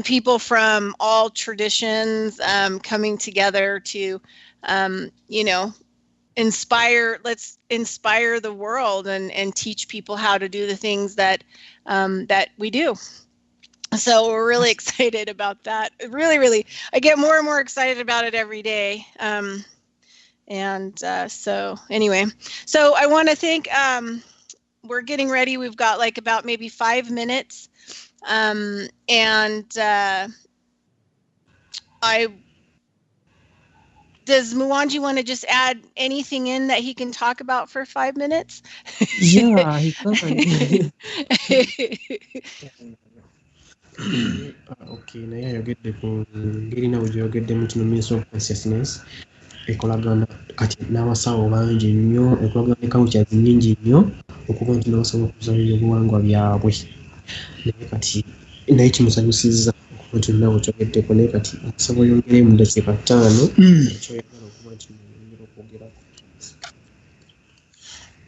people from all traditions coming together to, let's inspire the world and teach people how to do the things that we do. So we're really excited about that. Really, really, I get more and more excited about it every day. So anyway, so I want to thank, we're getting ready. We've got like about maybe 5 minutes. Does Muwonge want to just add anything in that he can talk about for 5 minutes? Yeah, he can. Okay, naye ayogedde ku ngeri nawe gyoyogeddemu kino Ministry of Consciousness ekolagana kati n'abasawo bangi nnyo, ekolagana ne cultures nnyingi nnyo okuba nti n'abasobola okuzaalira obuwangwa byabwe. Naye kati naye kimusanyusizza okuba nti nawe kyogeddeko, naye kati asobola yongereyo mu ddakiika 5 ekyoyagala okuba nti yongera okwogerako.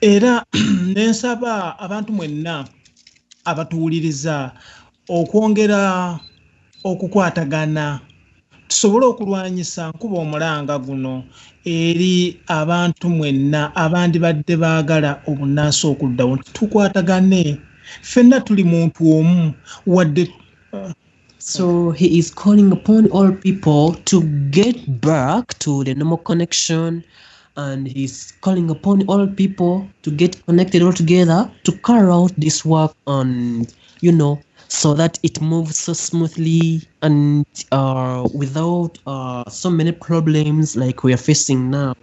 Era nensaba abantu mwenna abatuwuliriza okwongera okukwatagana tusobole okulwanyisa nkuba omulanga guno eri abantu mwenna abandi badde baagala obunaasa okuddawo, tukwatagane ffenna tuli muntu omu wadde. So he is calling upon all people to get back to the normal connection, and he's calling upon all people to get connected all together to carry out this work on, so that it moves so smoothly and without so many problems like we are facing now.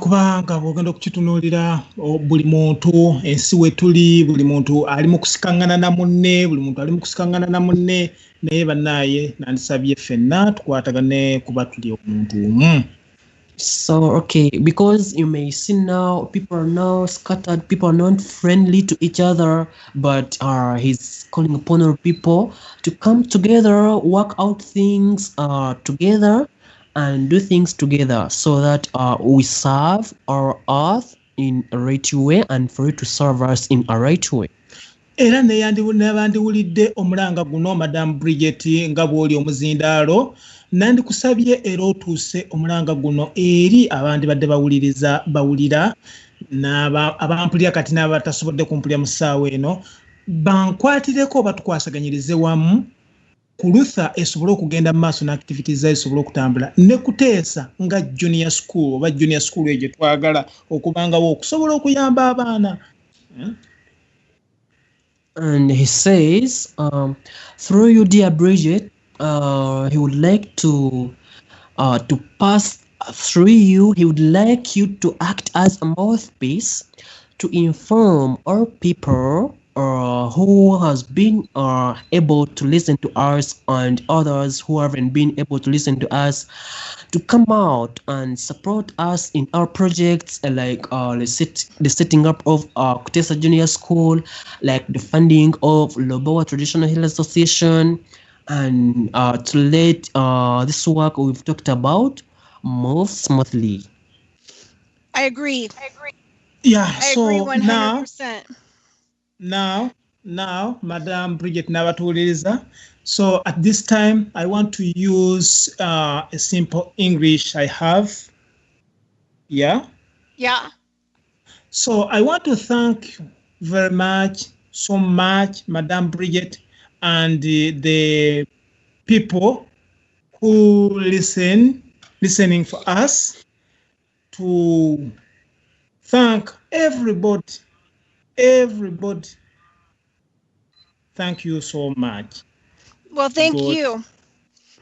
Kubanga bw'ogenda okukitunuulira buli muntu ensi we tuli, buli muntu ali mu kusikangana na munne, naye bannaaye nandisabye ffenna tukwatagane kuba tuli omuntu omu. So, okay, because you may see now people are now scattered, people are not friendly to each other, but he's calling upon all people to come together, work out things together, and do things together so that we serve our earth in a right way and for it to serve us in a right way. Era n'abandiwulidde omulanga guno Madam Bridgette nga bw'oli omuzindaalo, nandikusabye era otuuse omulanga guno eri abandi badde bawulira abampulira kati n'abatasobodde kumpulira mu ssaawa eno, bankwatireko batukwasaganyirize wamu ku Luther esobole okugenda mu maaso n'activities zayo esobole okutambula, ne kuteesa nga junior school oba junior school egyo twagala okubangawo okusobola okuyamba abaana. And he says, through you, dear Bridgette, he would like to pass through you. He would like you to act as a mouthpiece to inform all people who has been able to listen to us and others who haven't been able to listen to us to come out and support us in our projects, like the setting up of Kutesa Junior School, like the funding of Lobowa Traditional Healing Association, and to let this work we've talked about move smoothly. I agree. Yeah, I agree 100%. Now, Madam Bridgette n'abatuwuliriza So at this time, I want to use a simple English I have. Yeah? Yeah. So I want to thank so much, Madame Bridgette, and the people who listening for us, to thank everybody. Thank you so much. Well, thank you.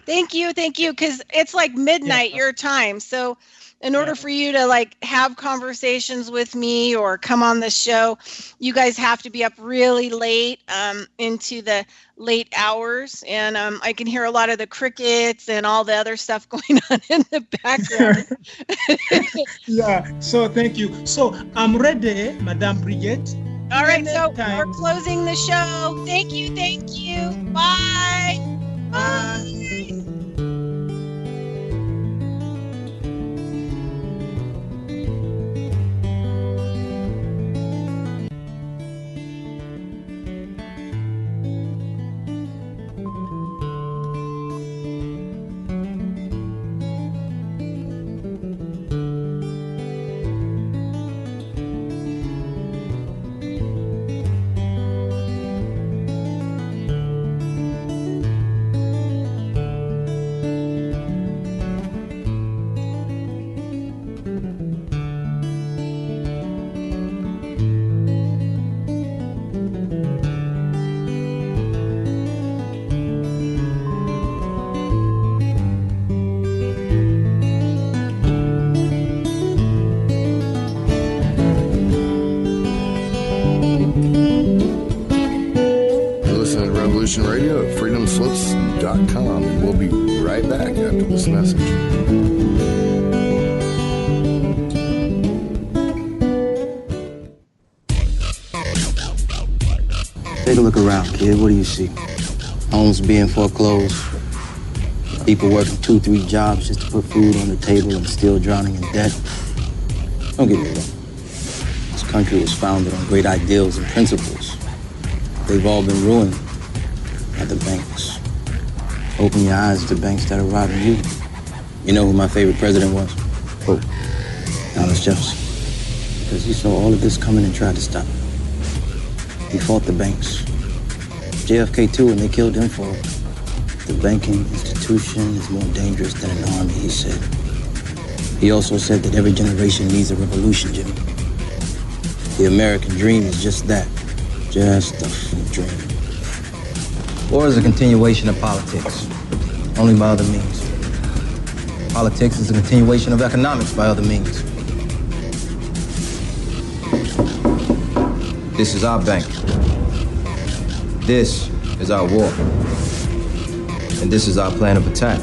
Thank you, because it's like midnight your time. So in order for you to like have conversations with me or come on the show, you guys have to be up really late into the late hours. And I can hear a lot of the crickets and all the other stuff going on in the background. Yeah, so thank you. So I'm ready, Madame Bridgette. All right, so we're closing the show. Thank you. Bye. Bye. Radio at freedomslips.com, and we'll be right back after this message. Take a look around, kid. What do you see? Homes being foreclosed, people working 2-3 jobs just to put food on the table and still drowning in debt. Don't get me wrong. This country was founded on great ideals and principles. They've all been ruined by the banks. Open your eyes to banks that are robbing you. You know who my favorite president was? Who? Thomas Jefferson. Because he saw all of this coming and tried to stop it. He fought the banks. JFK too, and they killed him for it. The banking institution is more dangerous than an army, he said. He also said that every generation needs a revolution, Jimmy. The American dream is just that. Just a dream. War is a continuation of politics, only by other means. Politics is a continuation of economics by other means. This is our bank. This is our war. And this is our plan of attack.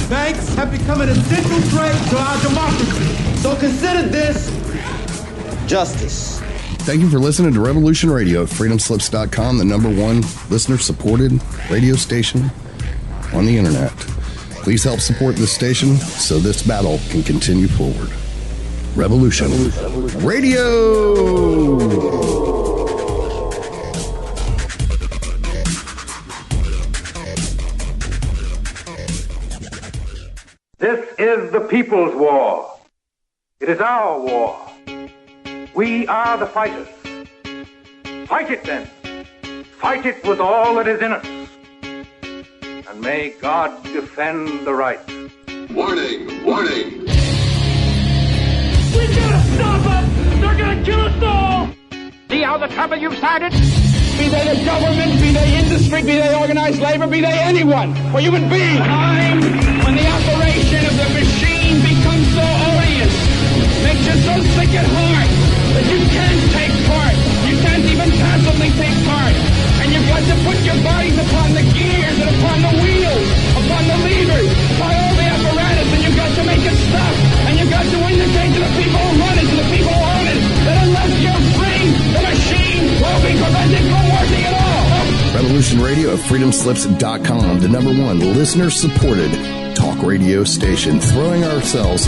Banks have become an essential threat to our democracy. So consider this justice. Thank you for listening to Revolution Radio at freedomslips.com, the #1 listener-supported radio station on the internet. Please help support this station so this battle can continue forward. Revolution Radio! This is the people's war. It is our war. We are the fighters. Fight it then. Fight it with all that is in us. And may God defend the right. Warning, warning. We gotta stop them! They're gonna kill us all! See how the trouble you've started? Be they the government, be they industry, be they organized labor, be they anyone, or human beings. Time when the operation of the machine becomes so odious, makes you so sick at heart that you can't take part. You can't even passively take part. And you've got to put your bodies upon the gears and upon the wheels, upon the levers, upon all the apparatus, and you've got to make it stop. And you've got to indicate to the people who run it, to the people who own it, that unless you're free, the machine will be prevented from working at all. Revolution Radio at freedomslips.com, the #1 listener-supported talk radio station, throwing ourselves